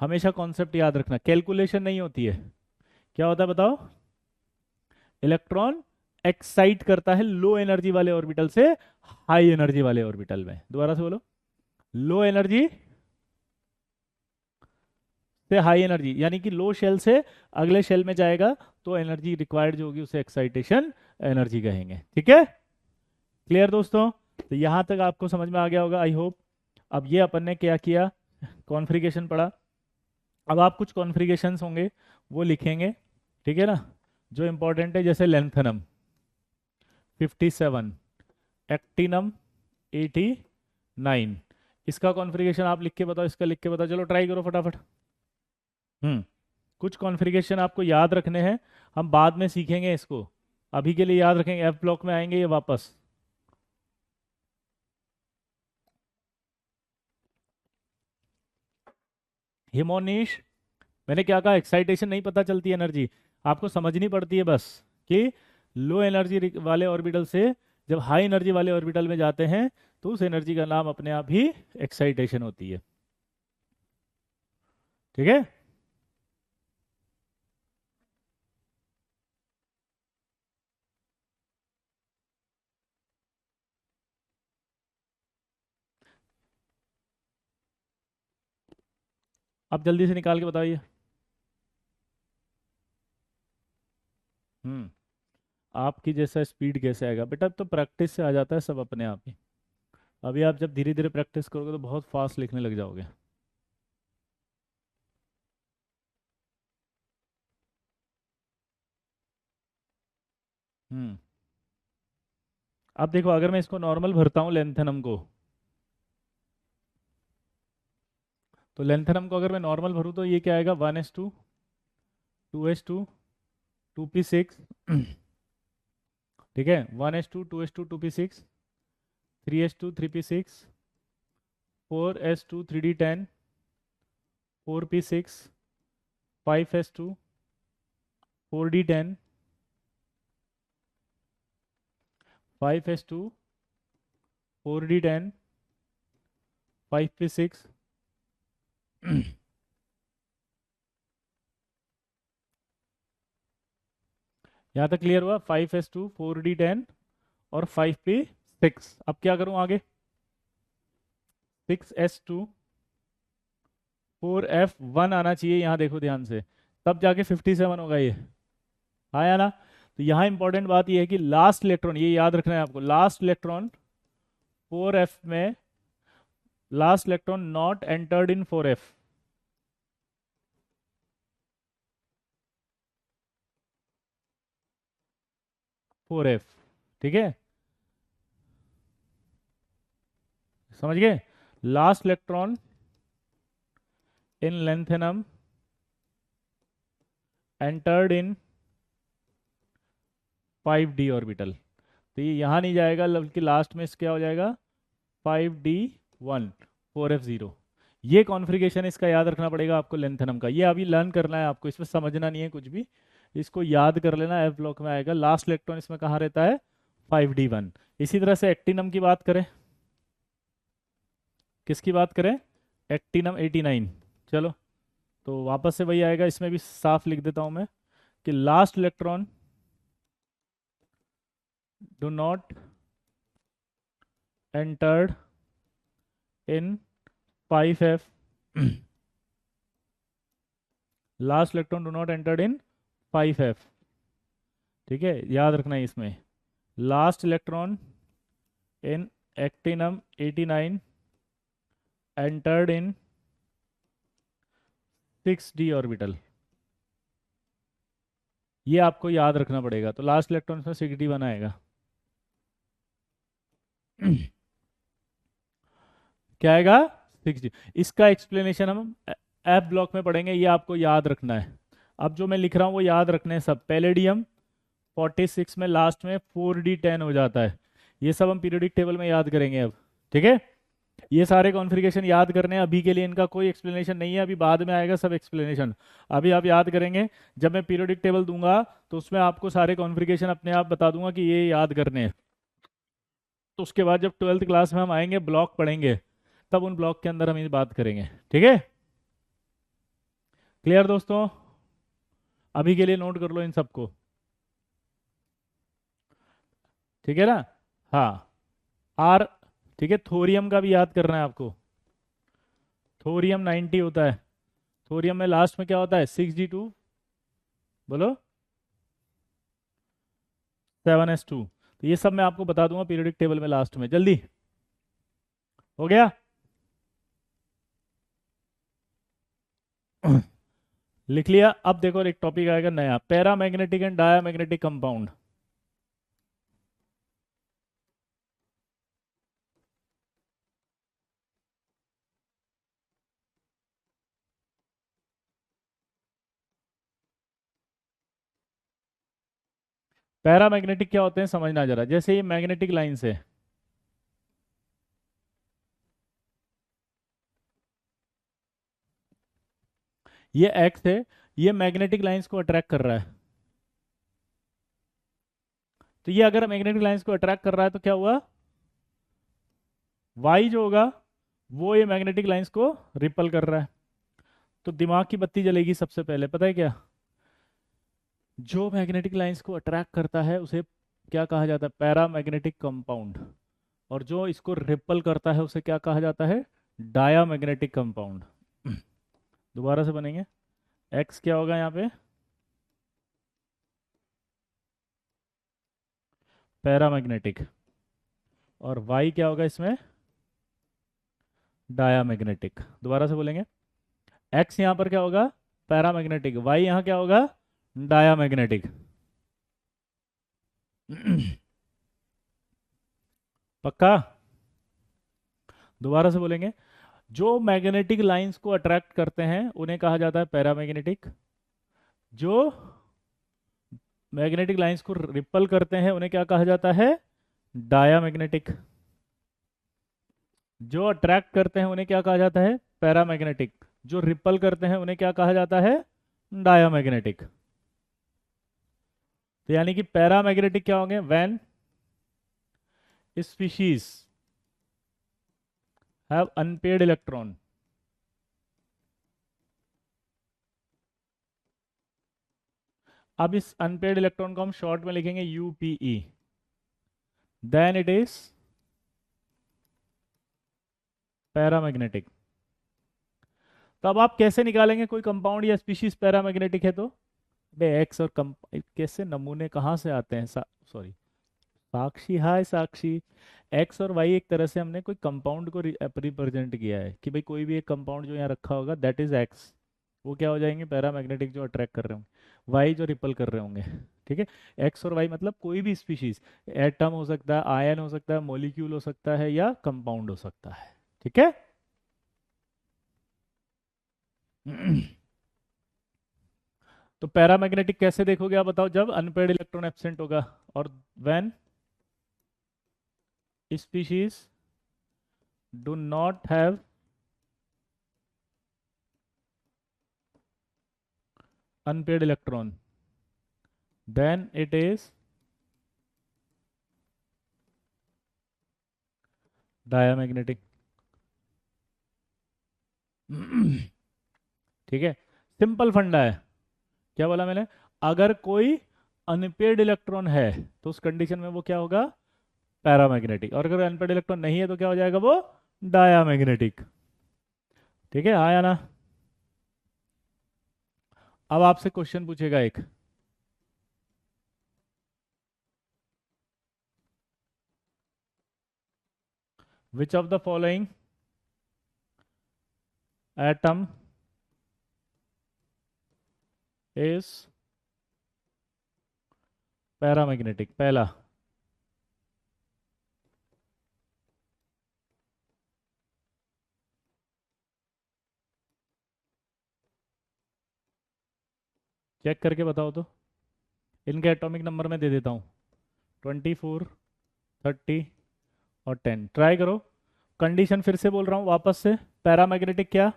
हमेशा कॉन्सेप्ट याद रखना, कैलकुलेशन नहीं होती है। क्या होता है बताओ? इलेक्ट्रॉन एक्साइट करता है लो एनर्जी वाले ऑर्बिटल से हाई एनर्जी वाले ऑर्बिटल में। दोबारा से बोलो, लो एनर्जी से हाई एनर्जी, यानी कि लो शेल से अगले शेल में जाएगा तो एनर्जी रिक्वायर्ड जो होगी उसे एक्साइटेशन एनर्जी कहेंगे। ठीक है, क्लियर दोस्तों? तो यहां तक आपको समझ में आ गया होगा, आई होप। अब ये अपन ने क्या किया, कॉन्फ़िगरेशन पढ़ा। अब आप कुछ कॉन्फ़िगरेशंस होंगे वो लिखेंगे, ठीक है ना, जो इंपॉर्टेंट है। जैसे लेंथनम 57, एक्टिनम 89, इसका कॉन्फ़िगरेशन आप लिख के बताओ, इसका लिख के बताओ। चलो ट्राई करो फटाफट। कुछ कॉन्फ़िगरेशन आपको याद रखने हैं, हम बाद में सीखेंगे इसको। अभी के लिए याद रखेंगे, एफ ब्लॉक में आएंगे ये वापस। हिमोनिश, मैंने क्या कहा? एक्साइटेशन नहीं पता चलती एनर्जी, आपको समझनी पड़ती है बस कि लो एनर्जी वाले ऑर्बिटल से जब हाई एनर्जी वाले ऑर्बिटल में जाते हैं तो उस एनर्जी का नाम अपने आप ही एक्साइटेशन होती है। ठीक है, अब जल्दी से निकाल के बताइए। हम्म आपकी जैसा स्पीड कैसे आएगा बेटा? अब तो प्रैक्टिस से आ जाता है सब अपने आप ही। अभी आप जब धीरे धीरे प्रैक्टिस करोगे तो बहुत फास्ट लिखने लग जाओगे। हम्म अब देखो, अगर मैं इसको नॉर्मल भरता हूँ लेंथनम को, तो लेंथनम को अगर मैं नॉर्मल भरूँ तो ये क्या आएगा? 1s2, 2s2, 2p6, ठीक है, 1s2, 2s2, 2p6, 3s2, 3p6, 4s2, 3d10, 4p6, 5s2, 4d10, 5s2, 4d10, 5p6। यहाँ तक क्लियर हुआ? 5s2, 4d10 और 5p6। अब क्या करूँ आगे? 6s2, 4f1 आना चाहिए यहाँ, देखो ध्यान से, तब जाके 57 होगा ये। आया ना? तो यहाँ इंपॉर्टेंट बात ये है कि लास्ट इलेक्ट्रॉन, ये याद रखना है आपको, लास्ट इलेक्ट्रॉन 4f में, last electron not entered in 4f। 4f, ठीक है, समझ गए? Last electron in lanthanum entered in 5d orbital. तो ये यहाँ नहीं जाएगा, बल्कि लास्ट में क्या हो जाएगा? 5d1, 4f0। ये कॉन्फ़िगरेशन इसका याद रखना पड़ेगा आपको लेंथेनम का। ये अभी लर्न करना है आपको, इसमें समझना नहीं है कुछ भी, इसको याद कर लेना। एफ ब्लॉक में आएगा, लास्ट इलेक्ट्रॉन इसमें कहाँ रहता है? 5d1। इसी तरह से एक्टिनम की बात करें, किसकी बात करें? एक्टिनम 89। चलो, तो वापस से वही आएगा, इसमें भी साफ लिख देता हूं मैं कि last electron do not entered in 5f। Last electron do not entered in 5f। ठीक है, याद रखना है इसमें last electron in actinium 89 entered in 6d orbital. ये आपको याद रखना पड़ेगा। तो लास्ट इलेक्ट्रॉन में 6d बनाएगा। क्या आएगा? 6d। इसका एक्सप्लेनेशन हम एफ ब्लॉक में पढ़ेंगे, ये आपको याद रखना है। अब जो मैं लिख रहा हूँ वो याद रखने हैं सब। पैलेडियम 46 में लास्ट में 4d10 हो जाता है। ये सब हम पीरियोडिक टेबल में याद करेंगे अब। ठीक है, ये सारे कॉन्फ़िगरेशन याद करने हैं। अभी के लिए इनका कोई एक्सप्लेनेशन नहीं है, अभी बाद में आएगा सब एक्सप्लेनेशन। अभी आप याद करेंगे, जब मैं पीरियोडिक टेबल दूंगा तो उसमें आपको सारे कॉन्फ़िगरेशन अपने आप बता दूंगा कि ये याद करने हैं। तो उसके बाद जब 12th क्लास में हम आएंगे, ब्लॉक पढ़ेंगे, तब उन ब्लॉक के अंदर हम ये बात करेंगे। ठीक है, क्लियर दोस्तों? अभी के लिए नोट कर लो इन सबको। ठीक है ना? हाँ, आर। ठीक है, थोरियम का भी याद करना है आपको। थोरियम 90 होता है। थोरियम में लास्ट में क्या होता है? 6d2। बोलो। 7s2। तो ये सब मैं आपको बता दूंगा पीरियोडिक टेबल में लास्ट में। जल्दी हो गया? लिख लिया? अब देखो एक टॉपिक आएगा नया, paramagnetic and diamagnetic compound. Paramagnetic क्या होते हैं समझना जरा। जैसे ये मैग्नेटिक लाइंस है, ये एक्स है, ये मैग्नेटिक लाइंस को अट्रैक्ट कर रहा है। तो ये अगर मैग्नेटिक लाइंस को अट्रैक्ट कर रहा है तो क्या हुआ? वाई जो होगा वो ये मैग्नेटिक लाइंस को रिपल कर रहा है। तो दिमाग की बत्ती जलेगी सबसे पहले, पता है क्या? जो मैग्नेटिक लाइंस को अट्रैक्ट करता है उसे क्या कहा जाता है? Paramagnetic compound. और जो इसको रिपल करता है उसे क्या कहा जाता है? Diamagnetic compound. दोबारा से बनेंगे। एक्स क्या होगा यहाँ पे? पैरामैग्नेटिक। और वाई क्या होगा इसमें? डायामैग्नेटिक। दोबारा से बोलेंगे। एक्स यहाँ पर क्या होगा? पैरामैग्नेटिक। वाई यहाँ क्या होगा? डायामैग्नेटिक। पक्का? दोबारा से बोलेंगे। जो मैग्नेटिक लाइंस को अट्रैक्ट करते हैं उन्हें कहा जाता है पैरामैग्नेटिक। जो मैग्नेटिक लाइंस को रिपल करते हैं उन्हें क्या कहा जाता है? डायामैग्नेटिक। जो अट्रैक्ट करते हैं उन्हें क्या कहा जाता है? पैरामैग्नेटिक। जो रिपल करते हैं उन्हें क्या कहा जाता है? डायामैग्नेटिक। तो यानी कि पैरामैग्नेटिक क्या होंगे? When species have unpaired electron. अब इस अनपेड इलेक्ट्रॉन को हम शॉर्ट में लिखेंगे UPE. Then it is paramagnetic. तो अब आप कैसे निकालेंगे कोई कंपाउंड या स्पीशीज पैरामैग्नेटिक है तो? बे एक्स और कैसे नमूने कहाँ से आते हैं? सॉरी, साक्षी, हाय साक्षी। एक्स और वाई एक तरह से हमने कोई कंपाउंड को रिप्रेजेंट किया है कि भाई कोई भी एक कंपाउंड जो यहाँ रखा होगा दैट इज एक्स, वो क्या हो जाएंगे? पैरामैग्नेटिक, जो अट्रैक्ट कर रहे होंगे। वाई जो रिपल कर रहे होंगे। ठीक है, एक्स और वाई मतलब कोई भी स्पीशीज, एटम हो सकता है, आयन हो सकता है, मॉलिक्यूल हो सकता है, या कंपाउंड हो सकता है। ठीक है। तो पैरामैग्नेटिक कैसे देखोगे आप बताओ? जब अनपेड इलेक्ट्रॉन एब्सेंट होगा और when species do not have unpaired electron, then it is diamagnetic। ठीक है, सिंपल फंडा है। क्या बोला मैंने? अगर कोई अनपेड इलेक्ट्रॉन है तो उस कंडीशन में वो क्या होगा? पैरामैग्नेटिक। और अगर अनपेड इलेक्ट्रॉन नहीं है तो क्या हो जाएगा? वो डायामैग्नेटिक। ठीक है, आया ना? अब आपसे क्वेश्चन पूछेगा एक। Which of the following atom is paramagnetic? पहला, चेक करके बताओ तो। इनके एटॉमिक नंबर मैं दे देता हूँ, 24, 30 और 10। ट्राई करो। कंडीशन फिर से बोल रहा हूँ वापस से। पैरामैग्नेटिक क्या?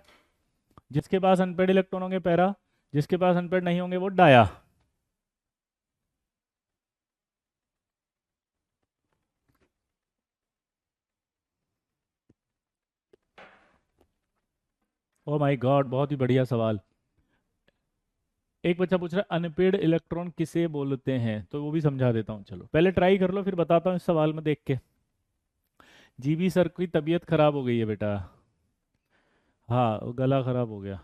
जिसके पास अनपेड इलेक्ट्रॉन होंगे पैरा, जिसके पास अनपेड नहीं होंगे वो डाया। ओ माय गॉड, बहुत ही बढ़िया सवाल। एक बच्चा पूछ रहा है अनपेड इलेक्ट्रॉन किसे बोलते हैं, तो वो भी समझा देता हूँ। चलो पहले ट्राई कर लो, फिर बताता हूँ इस सवाल में देख के। जीबी सर की तबीयत खराब हो गई है बेटा। हाँ, गला खराब हो गया।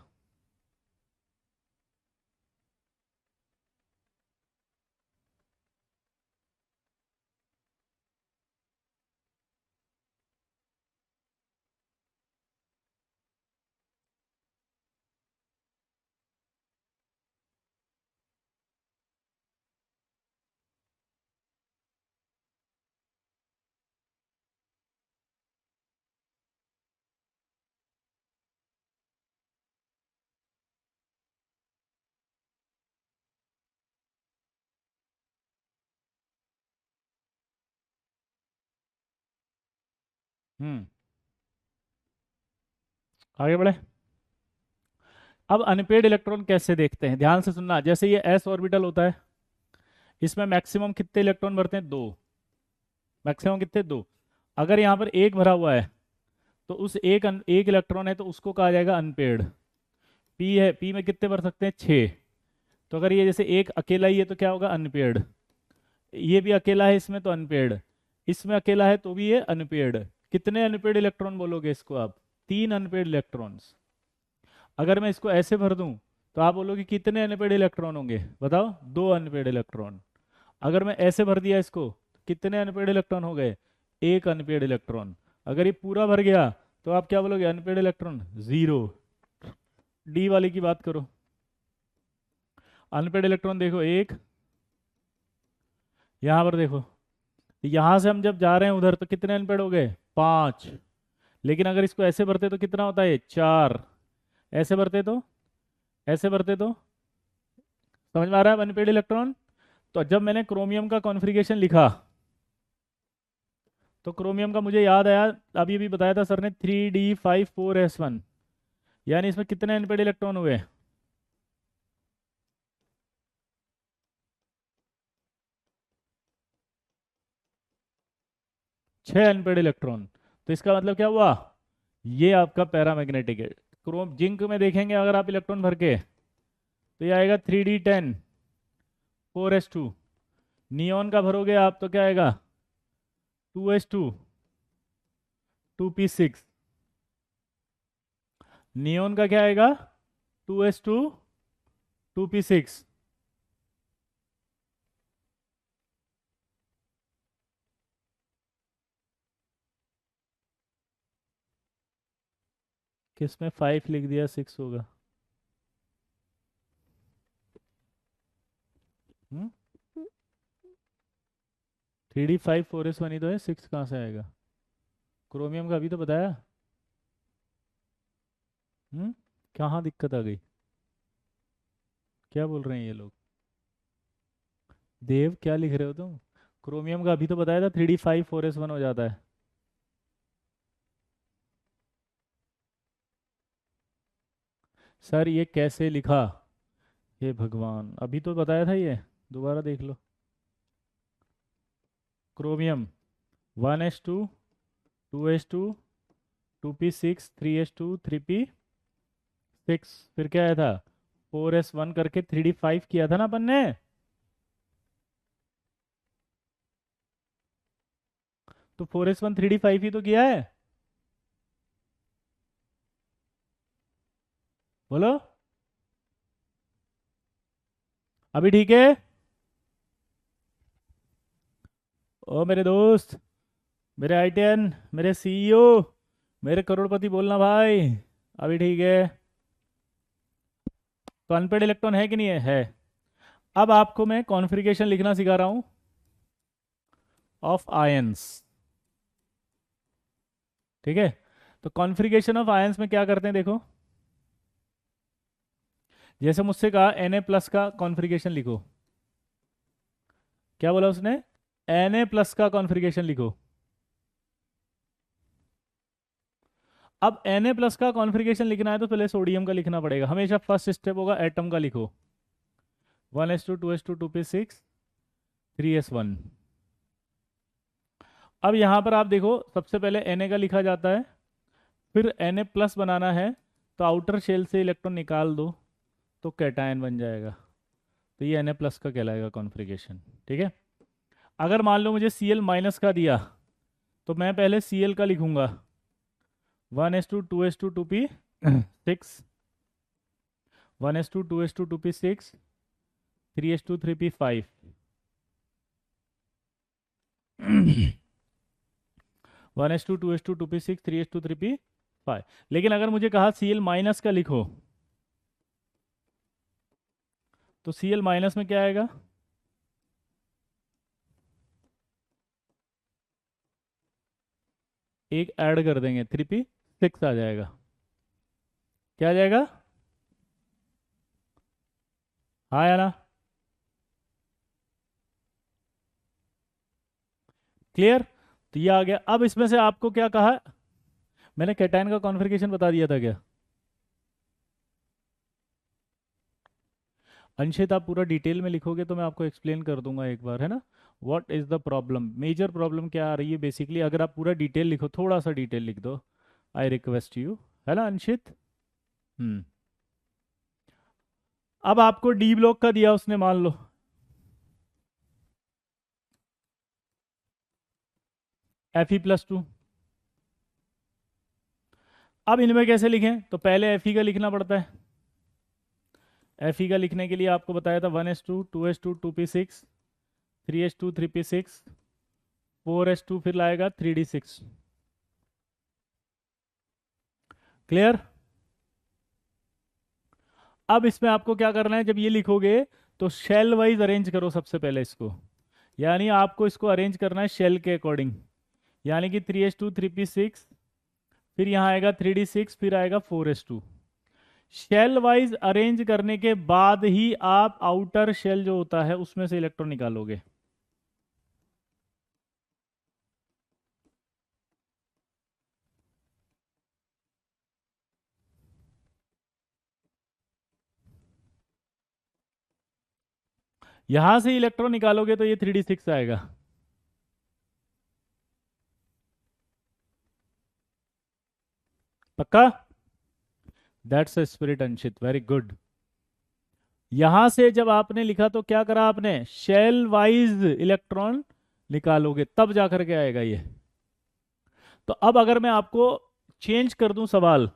हम्म, आगे बढ़े। अब अनपेड इलेक्ट्रॉन कैसे देखते हैं, ध्यान से सुनना। जैसे ये एस ऑर्बिटल होता है, इसमें मैक्सिमम कितने इलेक्ट्रॉन भरते हैं? दो। मैक्सिमम कितने? दो। अगर यहाँ पर एक भरा हुआ है, तो उस एक इलेक्ट्रॉन है तो उसको कहा जाएगा अनपेड। पी है, पी में कितने भर सकते हैं? छः। तो अगर ये जैसे एक अकेला ही है तो क्या होगा? अनपेड। ये भी अकेला है इसमें तो अनपेड। इसमें अकेला है तो भी ये अनपेड। कितने अनपेड इलेक्ट्रॉन बोलोगे इसको आप? तीन अनपेड इलेक्ट्रॉन्स। अगर मैं इसको ऐसे भर दूं तो आप बोलोगे कितने अनपेड इलेक्ट्रॉन होंगे? बताओ। दो अनपेड इलेक्ट्रॉन। अगर मैं ऐसे भर दिया इसको, कितने अनपेड इलेक्ट्रॉन हो गए? एक अनपेड इलेक्ट्रॉन। अगर ये पूरा भर गया तो आप क्या बोलोगे? Unpaid electron zero. डी वाले की बात करो। अनपेड इलेक्ट्रॉन देखो एक, यहां पर देखो। यहां से हम जब जा रहे हैं उधर तो कितने अनपेड हो गए? पांच। लेकिन अगर इसको ऐसे भरते तो कितना होता है? चार। ऐसे भरते तो, ऐसे भरते तो, समझ में आ रहा है अनपेड इलेक्ट्रॉन? तो जब मैंने क्रोमियम का कॉन्फ़िगरेशन लिखा तो क्रोमियम का मुझे याद आया, अभी अभी बताया था सर ने, 3d5 4s1। यानी इसमें कितने अनपेड इलेक्ट्रॉन हुए? छह अनपेड इलेक्ट्रॉन। तो इसका मतलब क्या हुआ? ये आपका पैरामैग्नेटिक है। क्रोम जिंक में देखेंगे अगर आप इलेक्ट्रॉन भर के, तो ये आएगा 3d10 4s2। नियॉन का भरोगे आप तो क्या आएगा? 2s2 2p6। नियॉन का क्या आएगा? 2s2 2p6। किसमें 5 लिख दिया? 6 होगा। 3d5 4s1 ही तो है, 6 कहाँ से आएगा? क्रोमियम का अभी तो बताया। हम्म, कहाँ दिक्कत आ गई? क्या बोल रहे हैं ये लोग? देव क्या लिख रहे हो तुम? क्रोमियम का अभी तो बताया था 3d5 4s1 हो जाता है। सर ये कैसे लिखा? हे भगवान, अभी तो बताया था ये। दोबारा देख लो। Chromium 1s2 2s2 2p6 3s2 3p6। फिर क्या आया था? 4s1 करके 3d5 किया था ना अपन ने। तो 4s1 3d5 ही तो किया है। बोलो। अभी ठीक है? ओ मेरे दोस्त, मेरे आई10, मेरे सीईओ, मेरे करोड़पति बोलना भाई। अभी ठीक है। तो अनपेड इलेक्ट्रॉन है कि नहीं है? है। अब आपको मैं कॉन्फ़िगरेशन लिखना सिखा रहा हूं ऑफ आयंस। ठीक है। तो कॉन्फ़िगरेशन ऑफ आयंस में क्या करते हैं देखो। जैसे मुझसे कहा Na+ का कॉन्फ़िगरेशन लिखो। क्या बोला उसने? Na+ का कॉन्फ़िगरेशन लिखो। अब Na+ का कॉन्फ़िगरेशन लिखना है तो पहले सोडियम का लिखना पड़ेगा। हमेशा फर्स्ट स्टेप होगा एटम का लिखो। 1s2 2s2 2p6 3s1। अब यहां पर आप देखो, सबसे पहले Na का लिखा जाता है, फिर Na+ बनाना है तो आउटर शेल से इलेक्ट्रॉन निकाल दो तो कैटायन बन जाएगा। तो ये Na+ का कहलाएगा कॉन्फ़िगरेशन। ठीक है। अगर मान लो मुझे Cl- का दिया तो मैं पहले Cl का लिखूंगा। 1s2 2s2 2p6 1s2 2s2 2p6 3s2 3p5 1s2 2s2 2p6 3s2 3p5। लेकिन अगर मुझे कहा Cl- का लिखो तो Cl- में क्या आएगा? एक ऐड कर देंगे 3p6 आ जाएगा। क्या आ जाएगा? हाँ या ना? क्लियर? तो ये आ गया। अब इसमें से आपको क्या कहा? मैंने कैटायन का कॉन्फ़िगरेशन बता दिया था क्या? अंशित आप पूरा डिटेल में लिखोगे तो मैं आपको एक्सप्लेन कर दूंगा एक बार, है ना। What is the problem, major problem क्या आ रही है बेसिकली। अगर आप पूरा डिटेल लिखो, थोड़ा सा डिटेल लिख दो, आई रिक्वेस्ट यू, है ना अंशित। हम्म। अब आपको डी ब्लॉक का दिया उसने, मान लो Fe+2। अब इनमें कैसे लिखें? तो पहले Fe का लिखना पड़ता है। Fe का लिखने के लिए आपको बताया था 1s2 2s2 2p6 3s2 3p6 4s2 फिर लाएगा 3d6। क्लियर? अब इसमें आपको क्या करना है, जब ये लिखोगे तो शेल वाइज अरेंज करो सबसे पहले इसको। यानी आपको इसको अरेंज करना है शेल के अकॉर्डिंग। यानी कि 3s2 3p6, फिर यहाँ आएगा 3d6, फिर आएगा 4s2। शेल वाइज अरेंज करने के बाद ही आप आउटर शेल जो होता है उसमें से इलेक्ट्रॉन निकालोगे। यहां से इलेक्ट्रॉन निकालोगे तो ये 3d6 आएगा। पक्का? That's a spirit Anshit, very good. यहां से जब आपने लिखा तो क्या करा आपने? शेल वाइज इलेक्ट्रॉन निकालोगे तब जाकर के आएगा ये। तो अब अगर मैं आपको चेंज कर दूं सवाल,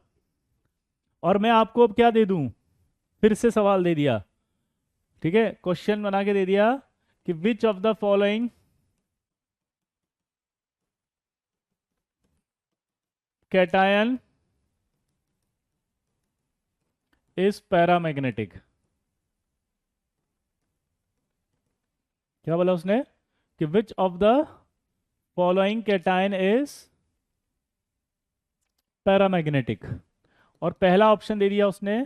और मैं आपको अब क्या दे दूं, फिर से सवाल दे दिया। ठीक है, क्वेश्चन बना के दे दिया कि which of the following cation is paramagnetic. क्या बोला उसने? कि which of the following cation is paramagnetic. और पहला ऑप्शन दे दिया उसने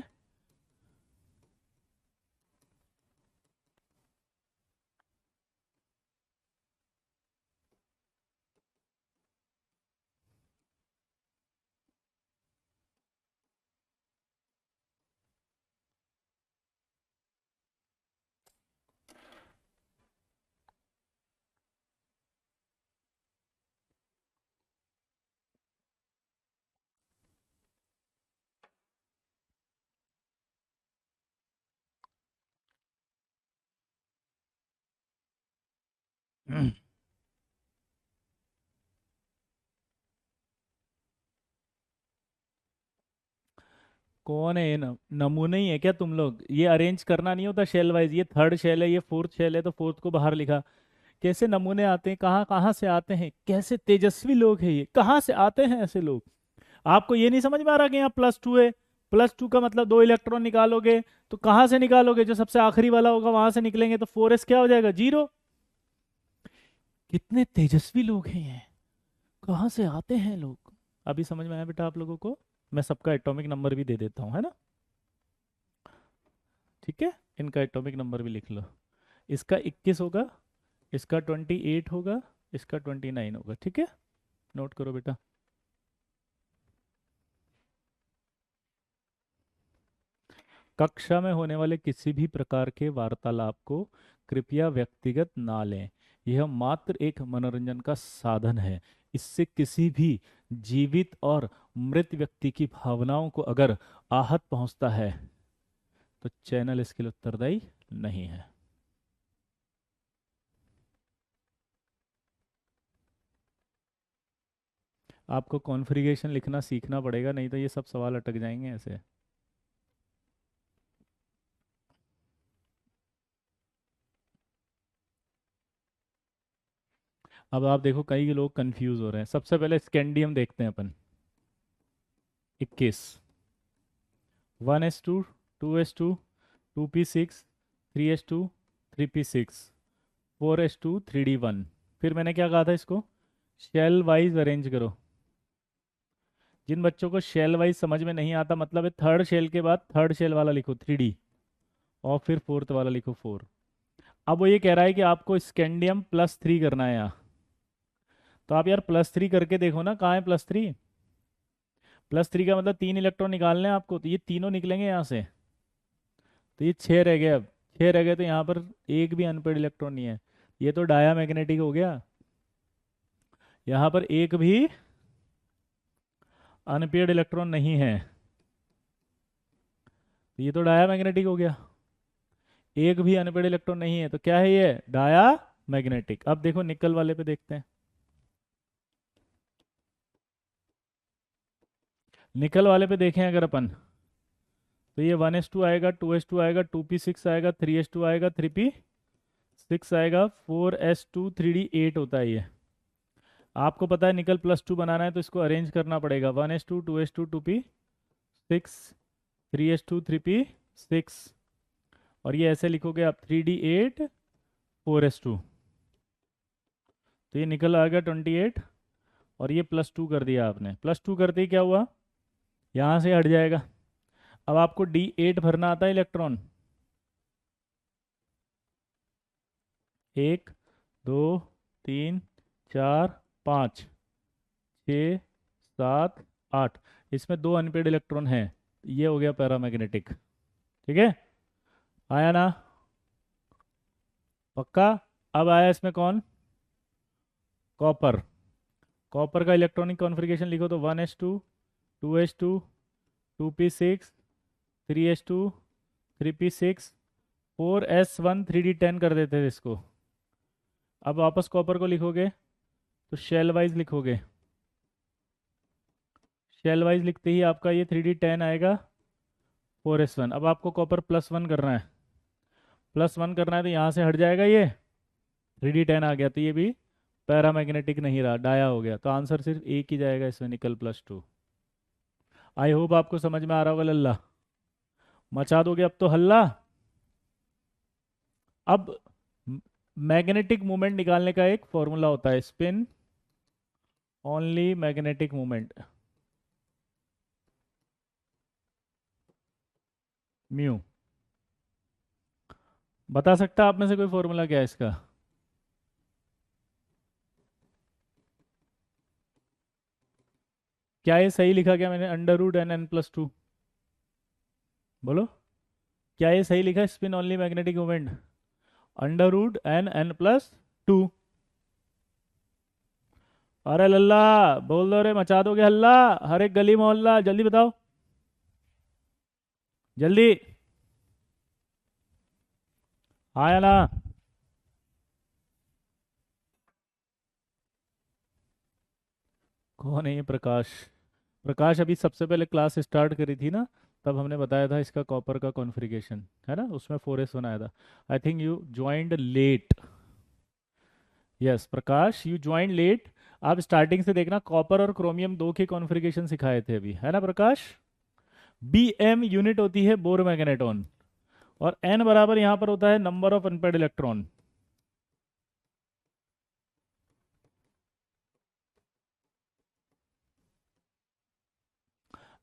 कौन है ये? नमूने ही है क्या तुम लोग? ये अरेंज करना नहीं होता शेल वाइज? ये थर्ड शेल है, ये फोर्थ शेल है, तो फोर्थ को बाहर लिखा। कैसे नमूने आते हैं, कहाँ कहाँ से आते हैं, कैसे तेजस्वी लोग हैं ये, कहाँ से आते हैं ऐसे लोग। आपको ये नहीं समझ में आ रहा कि यहाँ +2 है, +2 का मतलब 2 इलेक्ट्रॉन निकालोगे तो कहाँ से निकालोगे, जो सबसे आखिरी वाला होगा वहां से निकलेंगे, तो 4s क्या हो जाएगा, 0। कितने तेजस्वी लोग हैं ये, कहाँ से आते हैं लोग। अभी समझ में आया बेटा आप लोगों को। मैं सबका एटॉमिक नंबर भी दे देता हूँ, है ना। ठीक है, इनका एटॉमिक नंबर भी लिख लो। इसका 21 होगा, इसका 28 होगा, इसका 29 होगा। ठीक है, नोट करो बेटा। कक्षा में होने वाले किसी भी प्रकार के वार्तालाप को कृपया व्यक्तिगत ना लें। यह मात्र एक मनोरंजन का साधन है। इससे किसी भी जीवित और मृत व्यक्ति की भावनाओं को अगर आहत पहुंचता है तो चैनल इसके लिए उत्तरदायी नहीं है। आपको कॉन्फ़िगरेशन लिखना सीखना पड़ेगा, नहीं तो ये सब सवाल अटक जाएंगे ऐसे। अब आप देखो कई लोग कंफ्यूज हो रहे हैं। सबसे पहले स्कैंडियम देखते हैं अपन। 21, 1s2, 2s2, 2p6, 3s2, 3p6, 4s2, 3d1। फिर मैंने क्या कहा था, इसको शेल वाइज अरेंज करो। जिन बच्चों को शेल वाइज समझ में नहीं आता, मतलब है थर्ड शेल के बाद थर्ड शेल वाला लिखो 3d, और फिर फोर्थ वाला लिखो 4। अब वो ये कह रहा है कि आपको स्कैंडियम +3 करना है यहाँ। तो आप यार +3 करके देखो ना, कहाँ है +3। +3 का मतलब 3 इलेक्ट्रॉन निकालने हैं आपको, तो ये तीनों निकलेंगे यहाँ से। तो ये 6 रह गए। अब 6 रह गए तो यहाँ पर एक भी अनपेड इलेक्ट्रॉन नहीं है। ये तो डाया मैग्नेटिक हो गया। यहाँ पर एक भी अनपेड इलेक्ट्रॉन नहीं है, तो ये तो डाया मैग्नेटिक हो गया। एक भी अनपेड इलेक्ट्रॉन नहीं है, तो क्या है ये, डाया मैग्नेटिक। अब देखो निकल वाले पे देखते हैं। निकल वाले पे देखें अगर अपन, तो ये 1s2 आएगा, 2s2 आएगा, 2p6 आएगा, 3s2 आएगा, 3p6 आएगा, 4s2, 3d8 होता है ये। आपको पता है निकल +2 बनाना है तो इसको अरेंज करना पड़ेगा। 1s2, 2s2, 2p6, 3s2, 3p6, और ये ऐसे लिखोगे आप 3d8, 4s2। तो ये निकल आ गया 28, और ये +2 कर दिया आपने। +2 करते ही क्या हुआ, यहाँ से हट जाएगा। अब आपको D8 भरना आता है इलेक्ट्रॉन। 1, 2, 3, 4, 5, 6, 7, 8। इसमें 2 अनपेड इलेक्ट्रॉन हैं। ये हो गया पैरामैग्नेटिक। ठीक है, आया ना, पक्का। अब आया इसमें कौन, कॉपर। कॉपर का इलेक्ट्रॉनिक कॉन्फ़िगरेशन लिखो तो 1s2, 2s2, 2p6, 3s2, 3p6, 4s1, 3d10 कर देते थे इसको। अब वापस कॉपर को लिखोगे तो शेल वाइज लिखोगे। शेल वाइज लिखते ही आपका ये 3d10 आएगा, 4s1। अब आपको कॉपर +1 करना है। +1 करना है तो यहाँ से हट जाएगा ये, 3d10 आ गया, तो ये भी पैरामैग्नेटिक नहीं रहा, डाया हो गया। तो आंसर सिर्फ एक ही जाएगा इसमें, निकल +2। आई होप आपको समझ में आ रहा होगा लल्ला। मचा दोगे अब तो हल्ला। अब मैग्नेटिक मोमेंट निकालने का एक फॉर्मूला होता है, spin only magnetic moment, mu. बता सकता है आप में से कोई फॉर्मूला क्या है इसका। क्या ये सही लिखा क्या मैंने, √n n+2। बोलो, क्या ये सही लिखा, spin only magnetic moment √n n+2। अरे लल्ला, बोल दो रे, मचा दोगे हल्ला, हर एक गली मोहल्ला, जल्दी बताओ, जल्दी। आया ना। कौन है ये प्रकाश। प्रकाश अभी सबसे पहले क्लास स्टार्ट करी थी ना, तब हमने बताया था इसका कॉपर का कॉन्फ़िगरेशन, है ना, उसमें 4s1 आया था। I think you joined late. Yes Prakash, you join late. आप स्टार्टिंग से देखना, कॉपर और क्रोमियम दो के कॉन्फ़िगरेशन सिखाए थे अभी, है ना प्रकाश। बी एम यूनिट होती है बोर मैग्नेटॉन, और एन बराबर यहां पर होता है number of unpaired electron.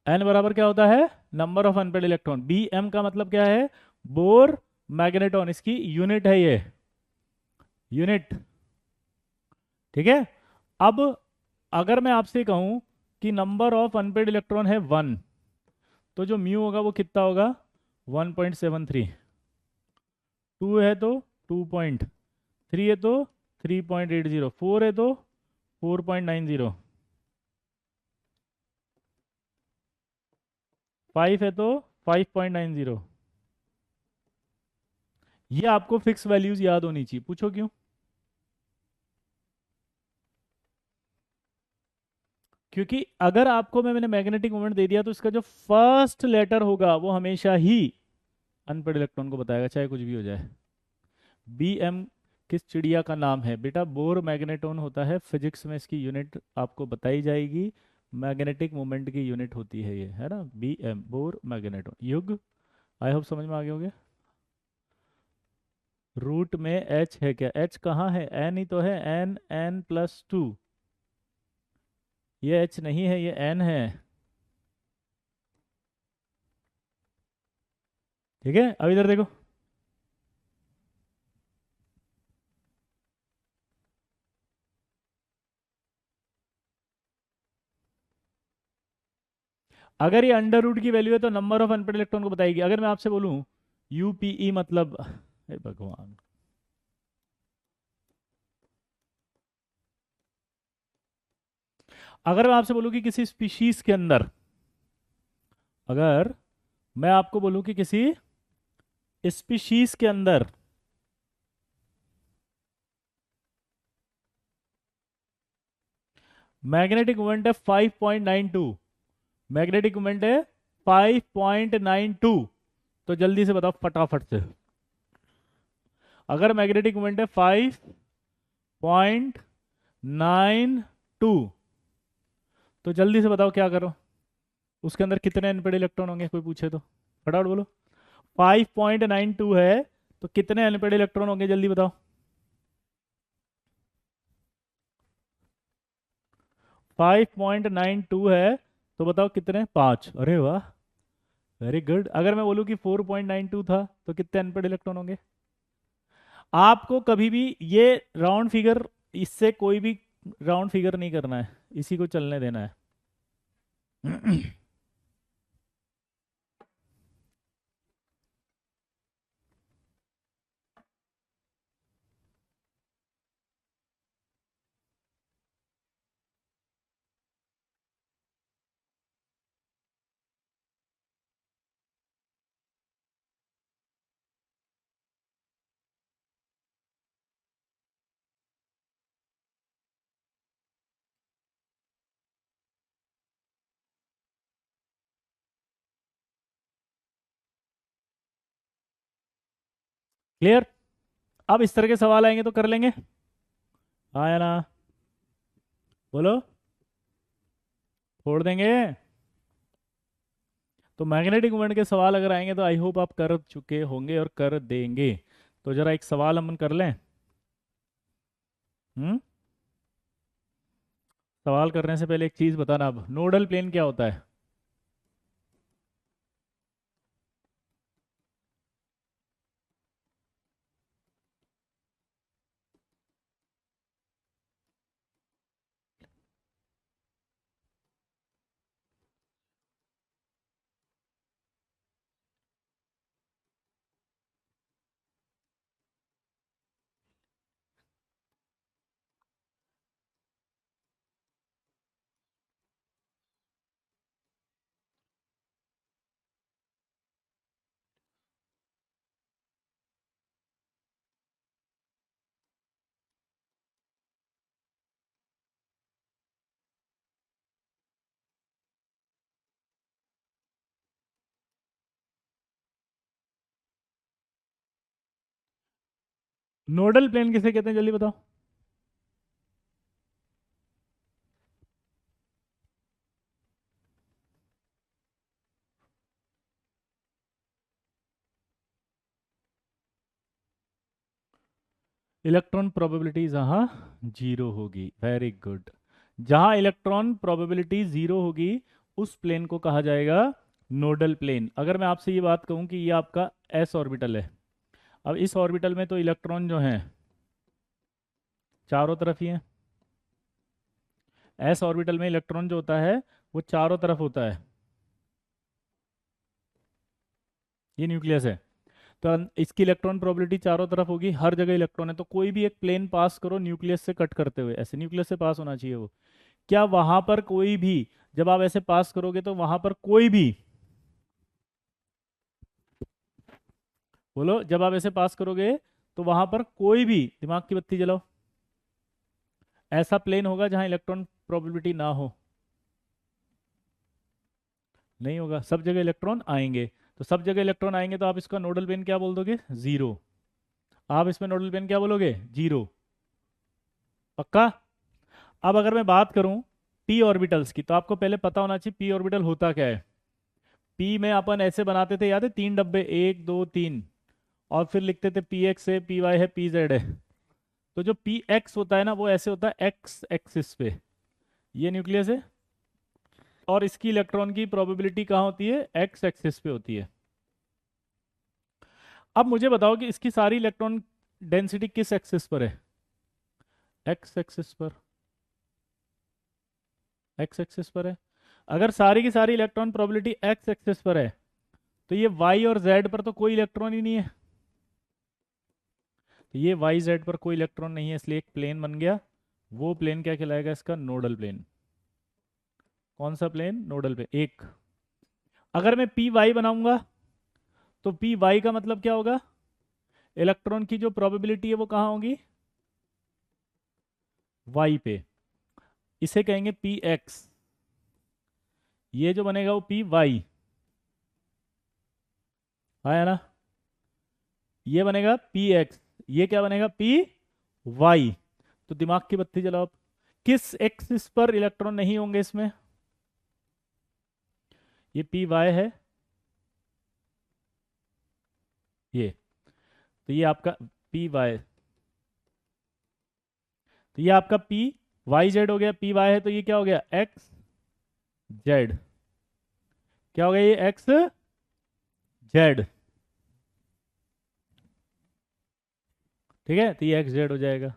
N बराबर क्या होता है, number of unpaired electron. B M का मतलब क्या है, बोर मैग्नेटॉन, इसकी यूनिट है ये, यूनिट। ठीक है। अब अगर मैं आपसे कहूं कि नंबर ऑफ अनपेड इलेक्ट्रॉन है 1, तो जो म्यू होगा वो कितना होगा, 1.73। 2 है तो 2, 3 है तो 3.80, 4 है तो 4.90, 5 है तो 5.90। ये आपको फिक्स वैल्यूज याद होनी चाहिए, पूछो क्यों। क्योंकि अगर आपको मैंने मैग्नेटिक मोमेंट दे दिया तो इसका जो फर्स्ट लेटर होगा वो हमेशा ही अनपेड इलेक्ट्रॉन को बताएगा, चाहे कुछ भी हो जाए। बी एम किस चिड़िया का नाम है बेटा, बोर मैग्नेटोन होता है, फिजिक्स में इसकी यूनिट आपको बताई जाएगी। मैग्नेटिक मोमेंट की यूनिट होती है ये, है ना, बी एम, बोर मैग्नेटोन युग। आई होप समझ में आ गए होंगे। रूट में एच है क्या, एच कहाँ है, एन ही तो है, एन एन प्लस 2। ये एच नहीं है, ये एन है। ठीक है, अब इधर देखो। अगर ये अंडर रूट की वैल्यू है तो नंबर ऑफ अनपेड इलेक्ट्रॉन को बताएगी। अगर मैं आपसे बोलूं यूपीई मतलब, हे भगवान, अगर मैं आपसे बोलूं कि किसी स्पीशीज के अंदर, अगर मैं आपको बोलूं कि किसी स्पीशीज के अंदर मैग्नेटिक मोमेंट है 5.92, मैग्नेटिक मोमेंट है 5.92, तो जल्दी से बताओ फटाफट से। अगर मैग्नेटिक मोमेंट है 5.92, तो जल्दी से बताओ क्या करो, उसके अंदर कितने अनपेड इलेक्ट्रॉन होंगे, कोई पूछे तो फटाफट बोलो। 5.92 है तो कितने अनपेड इलेक्ट्रॉन होंगे, जल्दी बताओ। 5.92 है तो बताओ कितने, 5। अरे वाह, वेरी गुड। अगर मैं बोलूं कि 4.92 था तो कितने अनपेड इलेक्ट्रॉन होंगे। आपको कभी भी ये राउंड फिगर, इससे कोई भी राउंड फिगर नहीं करना है, इसी को चलने देना है। क्लियर। अब इस तरह के सवाल आएंगे तो कर लेंगे, हाँ या ना, बोलो, छोड़ देंगे। तो मैग्नेटिक मोमेंट के सवाल अगर आएंगे तो आई होप आप कर चुके होंगे और कर देंगे। तो जरा एक सवाल हम कर लें। हम्म। सवाल करने से पहले एक चीज बताना, अब नोडल प्लेन क्या होता है। नोडल प्लेन किसे कहते हैं, जल्दी बताओ। इलेक्ट्रॉन प्रोबेबिलिटी जहाँ जीरो होगी, वेरी गुड। जहाँ इलेक्ट्रॉन प्रोबेबिलिटी जीरो होगी उस प्लेन को कहा जाएगा नोडल प्लेन। अगर मैं आपसे ये बात कहूँ कि ये आपका एस ऑर्बिटल है, अब इस ऑर्बिटल में तो इलेक्ट्रॉन जो हैं चारों तरफ ही हैं। एस ऑर्बिटल में इलेक्ट्रॉन जो होता है वो चारों तरफ होता है, ये न्यूक्लियस है। तो इसकी इलेक्ट्रॉन प्रोबेबिलिटी चारों तरफ होगी, हर जगह इलेक्ट्रॉन है, तो कोई भी एक प्लेन पास करो न्यूक्लियस से कट करते हुए, ऐसे न्यूक्लियस से पास होना चाहिए वो। क्या वहां पर कोई भी, जब आप ऐसे पास करोगे तो वहां पर कोई भी, बोलो, जब आप ऐसे पास करोगे तो वहां पर कोई भी, दिमाग की बत्ती जलाओ, ऐसा प्लेन होगा जहां इलेक्ट्रॉन प्रोबेबिलिटी ना हो? नहीं होगा, सब जगह इलेक्ट्रॉन आएंगे। तो सब जगह इलेक्ट्रॉन आएंगे तो आप इसका नोडल पेन क्या बोल दोगे? जीरो। आप इसमें नोडल पेन क्या बोलोगे? जीरो। पक्का? अब अगर मैं बात करूं पी ऑर्बिटल्स की, तो आपको पहले पता होना चाहिए पी ऑर्बिटल होता क्या है। पी में अपन ऐसे बनाते थे, याद है? तीन डब्बे, एक दो तीन, और फिर लिखते थे पी एक्स है, पी वाई है, पी जेड है। तो जो पी एक्स होता है ना, वो ऐसे होता है एक्स एक्सिस पे, ये न्यूक्लियस है, और इसकी इलेक्ट्रॉन की प्रोबेबिलिटी कहाँ होती है? एक्स एक्सिस पे होती है। अब मुझे बताओ कि इसकी सारी इलेक्ट्रॉन डेंसिटी किस एक्सिस पर है? एक्स एक्सिस पर। एक्स एक्सिस पर है। अगर सारी की सारी इलेक्ट्रॉन प्रोबेबिलिटी एक्स एक्सिस पर है, तो ये वाई और जेड पर तो कोई इलेक्ट्रॉन ही नहीं है। तो ये वाई जेड पर कोई इलेक्ट्रॉन नहीं है, इसलिए एक प्लेन बन गया। वो प्लेन क्या कहलाएगा? इसका नोडल प्लेन। कौन सा प्लेन? Nodal plane. एक। अगर मैं पी वाई बनाऊंगा तो पी वाई का मतलब क्या होगा? इलेक्ट्रॉन की जो प्रोबेबिलिटी है वो कहाँ होगी? वाई पे। इसे कहेंगे पी एक्स। ये जो बनेगा वो पी वाई, आया ना? ये बनेगा पी एक्स, ये क्या बनेगा? P Y. तो दिमाग की बत्ती जलाओ। किस एक्सिस पर इलेक्ट्रॉन नहीं होंगे इसमें? ये पी वाई है, ये, तो ये आपका पी वाई, तो ये आपका पी वाई जेड हो गया। पी वाई है तो ये क्या हो गया? X Z. क्या हो गया? ये एक्स जेड। ठीक है, तो ये एक्स जेड हो जाएगा।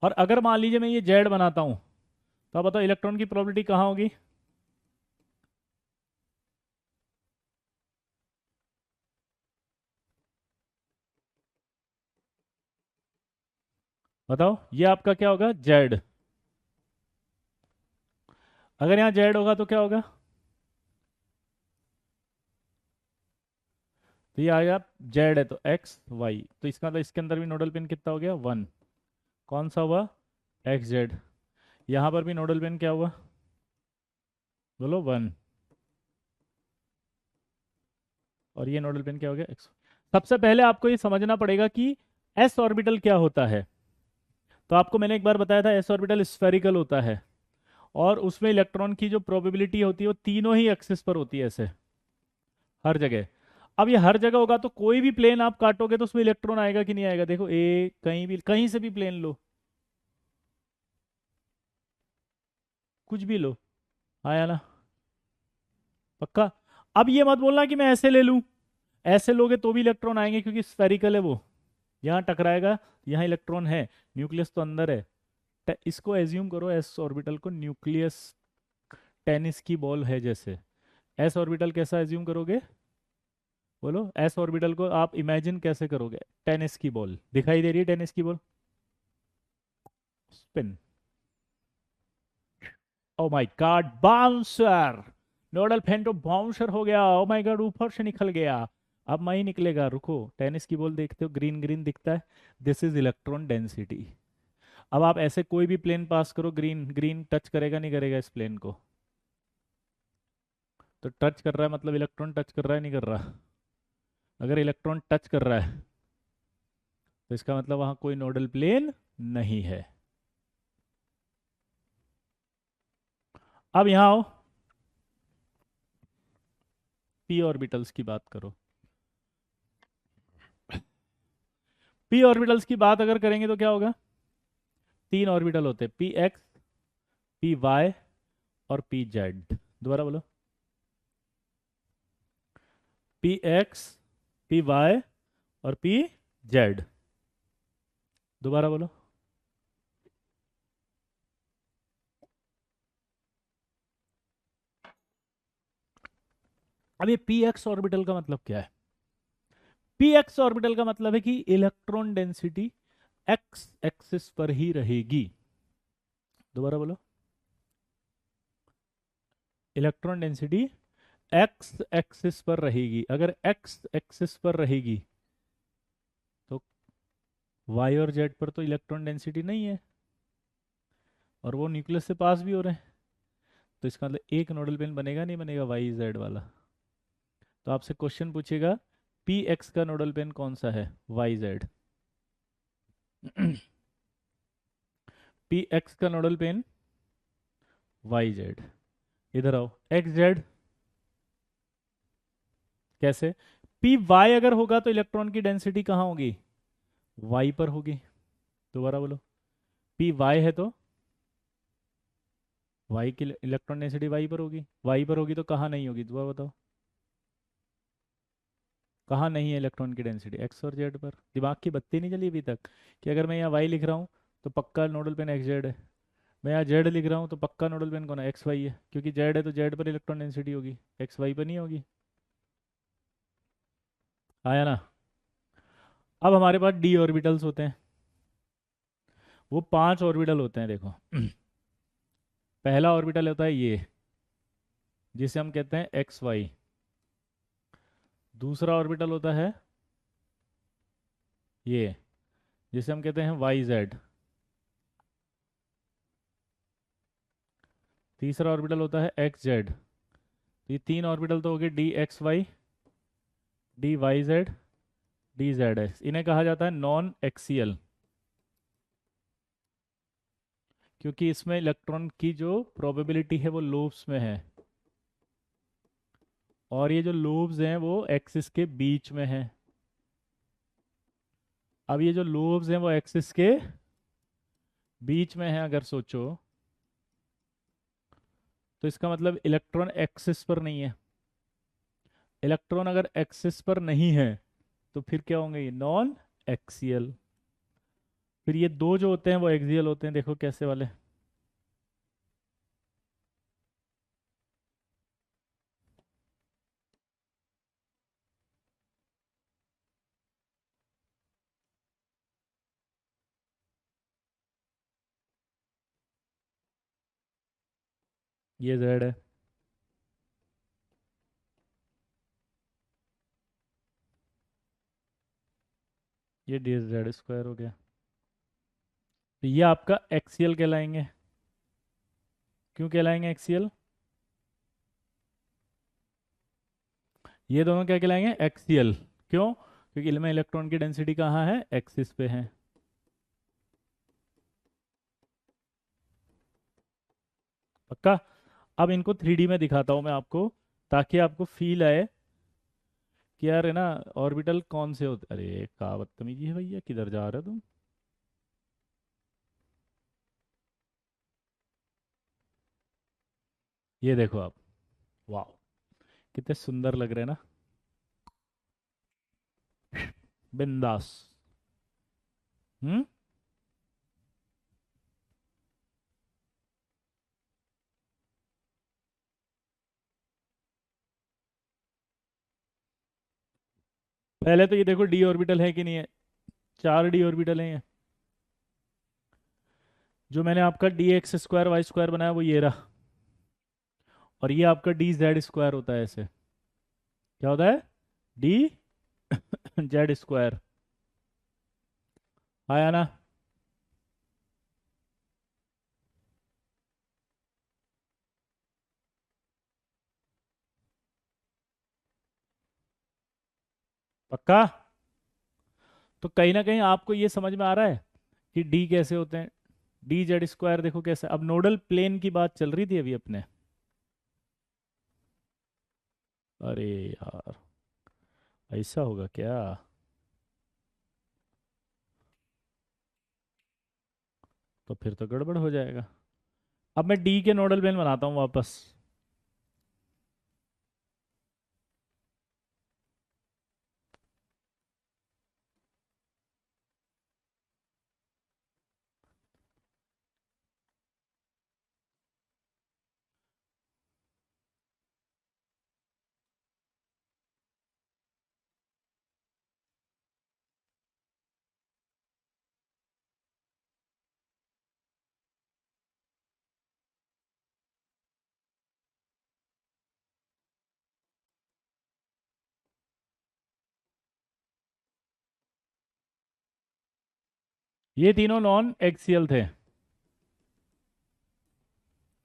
और अगर मान लीजिए मैं ये जेड बनाता हूं, तो आप बताओ इलेक्ट्रॉन की प्रोबेबिलिटी कहाँ होगी? बताओ, ये आपका क्या होगा? जेड। अगर यहाँ जेड होगा तो क्या होगा? तो ये आएगा, जेड है तो एक्स वाई, तो इसका मतलब इसके अंदर भी नोडल पिन कितना हो गया? वन। कौन सा हुआ? X Z. यहाँ पर भी नोडल पिन क्या हुआ? बोलो, वन। और ये नोडल पिन क्या हो गया? एक्स। सबसे पहले आपको ये समझना पड़ेगा कि एस ऑर्बिटल क्या होता है। तो आपको मैंने एक बार बताया था एस ऑर्बिटल स्फेरिकल होता है, और उसमें इलेक्ट्रॉन की जो प्रोबेबिलिटी होती है वो तीनों ही एक्सिस पर होती है, ऐसे हर जगह। अब ये हर जगह होगा तो कोई भी प्लेन आप काटोगे तो उसमें इलेक्ट्रॉन आएगा कि नहीं आएगा? देखो, ए कहीं भी, कहीं से भी प्लेन लो, कुछ भी लो, आया ना? पक्का? अब ये मत बोलना कि मैं ऐसे ले लूं। ऐसे लोगे तो भी इलेक्ट्रॉन आएंगे क्योंकि स्फेरिकल है वो, यहाँ टकराएगा, यहाँ इलेक्ट्रॉन है, न्यूक्लियस तो अंदर है। इसको एज्यूम करो एस ऑर्बिटल को न्यूक्लियस टेनिस की बॉल है जैसे। एस ऑर्बिटल कैसा एज्यूम करोगे? बोलो, एस ऑर्बिटल को आप इमेजिन कैसे करोगे? टेनिस की बॉल दिखाई दे रही है, टेनिस की ball, spin. Oh my God, bouncer! Nodal फेंटो bouncer हो गया, ओ माय गॉड, ऊपर से निकल गया। अब मैं ही निकलेगा, रुको। टेनिस की बॉल देखते हो, ग्रीन ग्रीन दिखता है, दिस इज इलेक्ट्रॉन डेंसिटी। अब आप ऐसे कोई भी प्लेन पास करो, ग्रीन ग्रीन टच करेगा नहीं करेगा इस प्लेन को? तो टच कर रहा है मतलब इलेक्ट्रॉन टच कर रहा है नहीं कर रहा? अगर इलेक्ट्रॉन टच कर रहा है तो इसका मतलब वहां कोई नोडल प्लेन नहीं है। अब यहां आओ, पी ऑर्बिटल्स की बात करो। पी ऑर्बिटल्स की बात अगर करेंगे तो क्या होगा? तीन ऑर्बिटल होते हैं, पी एक्स, पी वाई और पी जेड। दोबारा बोलो, पी एक्स, पी वाई और पी जेड। दोबारा बोलो। अब ये पी एक्स ऑर्बिटल का मतलब क्या है? पी एक्स ऑर्बिटल का मतलब है कि इलेक्ट्रॉन डेंसिटी एक्स एक्सिस पर ही रहेगी। दोबारा बोलो, इलेक्ट्रॉन डेंसिटी एक्स एक्सिस पर रहेगी। अगर एक्स एक्सिस पर रहेगी तो वाई और जेड पर तो इलेक्ट्रॉन डेंसिटी नहीं है, और वो न्यूक्लियस से पास भी हो रहे हैं। तो इसका मतलब एक नोडल पेन बनेगा, नहीं बनेगा, वाई जेड वाला। तो आपसे क्वेश्चन पूछेगा पी एक्स का नोडल पेन कौन सा है? Y Z. पी एक्स का नोडल पेन वाई जेड। इधर आओ, एक्स जेड कैसे? पी वाई अगर होगा तो इलेक्ट्रॉन की डेंसिटी कहाँ होगी? वाई पर होगी। दोबारा बोलो, पी वाई है तो वाई की इलेक्ट्रॉन डेंसिटी वाई पर होगी। वाई पर होगी तो कहाँ नहीं होगी? दोबारा बताओ, कहाँ नहीं है इलेक्ट्रॉन की डेंसिटी? एक्स और जेड पर। दिमाग की बत्ती नहीं जली अभी तक कि अगर मैं यहाँ वाई लिख रहा हूँ तो पक्का नोडल पेन एक्स जेड है, मैं यहाँ जेड लिख रहा हूँ तो पक्का नोडल पेन कौन है? एक्स वाई है, क्योंकि जेड है तो जेड पर इलेक्ट्रॉन डेंसिटी होगी, एक्स वाई पर नहीं होगी। आया ना? अब हमारे पास डी ऑर्बिटल्स होते हैं। वो 5 ऑर्बिटल होते हैं, देखो। पहला ऑर्बिटल होता है ये, जिसे हम कहते हैं एक्स वाई। दूसरा ऑर्बिटल होता है ये, जिसे हम कहते हैं वाई जेड। तीसरा ऑर्बिटल होता है एक्स जेड। ये तीन ऑर्बिटल तो हो गए D X Y, D Y Z, D Z X. इन्हें कहा जाता है नॉन एक्सियल, क्योंकि इसमें इलेक्ट्रॉन की जो प्रोबेबिलिटी है वो लोब्स में है, और ये जो लोब्स हैं वो एक्सिस के बीच में है। अब ये जो लोब्स हैं वो एक्सिस के बीच में है अगर सोचो, तो इसका मतलब इलेक्ट्रॉन एक्सिस पर नहीं है। इलेक्ट्रॉन अगर एक्सिस पर नहीं है तो फिर क्या होंगे? ये नॉन एक्सियल। फिर ये दो जो होते हैं वो एक्सियल होते हैं, देखो कैसे वाले। ये जेड है, ये डी जेड स्क्वायर हो गया। तो ये आपका एक्सियल कहलाएंगे। क्यों कहलाएंगे एक्सियल? ये दोनों क्या कहलाएंगे? एक्सियल। क्यों? क्योंकि इनमें इलेक्ट्रॉन की डेंसिटी कहाँ है? एक्सिस पे है। पक्का? अब इनको 3D में दिखाता हूँ मैं आपको, ताकि आपको फील आए कि यार है ना, ऑर्बिटल कौन से होते। अरे क्या बदतमीजी है भैया, किधर जा रहे हो तुम? ये देखो आप, वाह, कितने सुंदर लग रहे हैं ना, बिंदास। हम्म। पहले तो ये देखो डी ऑर्बिटल है कि नहीं है। 4 डी ऑर्बिटल हैं ये। जो मैंने आपका D X square Y square बनाया वो ये रहा, और ये आपका डी जेड स्क्वायर होता है ऐसे। क्या होता है? D Z square. आया ना? पक्का? तो कहीं ना कहीं आपको ये समझ में आ रहा है कि डी कैसे होते हैं। डी जेड स्क्वायर देखो कैसे। अब नोडल प्लेन की बात चल रही थी अभी अपने। अरे यार, ऐसा होगा क्या? तो फिर तो गड़बड़ हो जाएगा। अब मैं डी के नोडल प्लेन बनाता हूँ वापस। ये तीनों नॉन एक्सियल थे।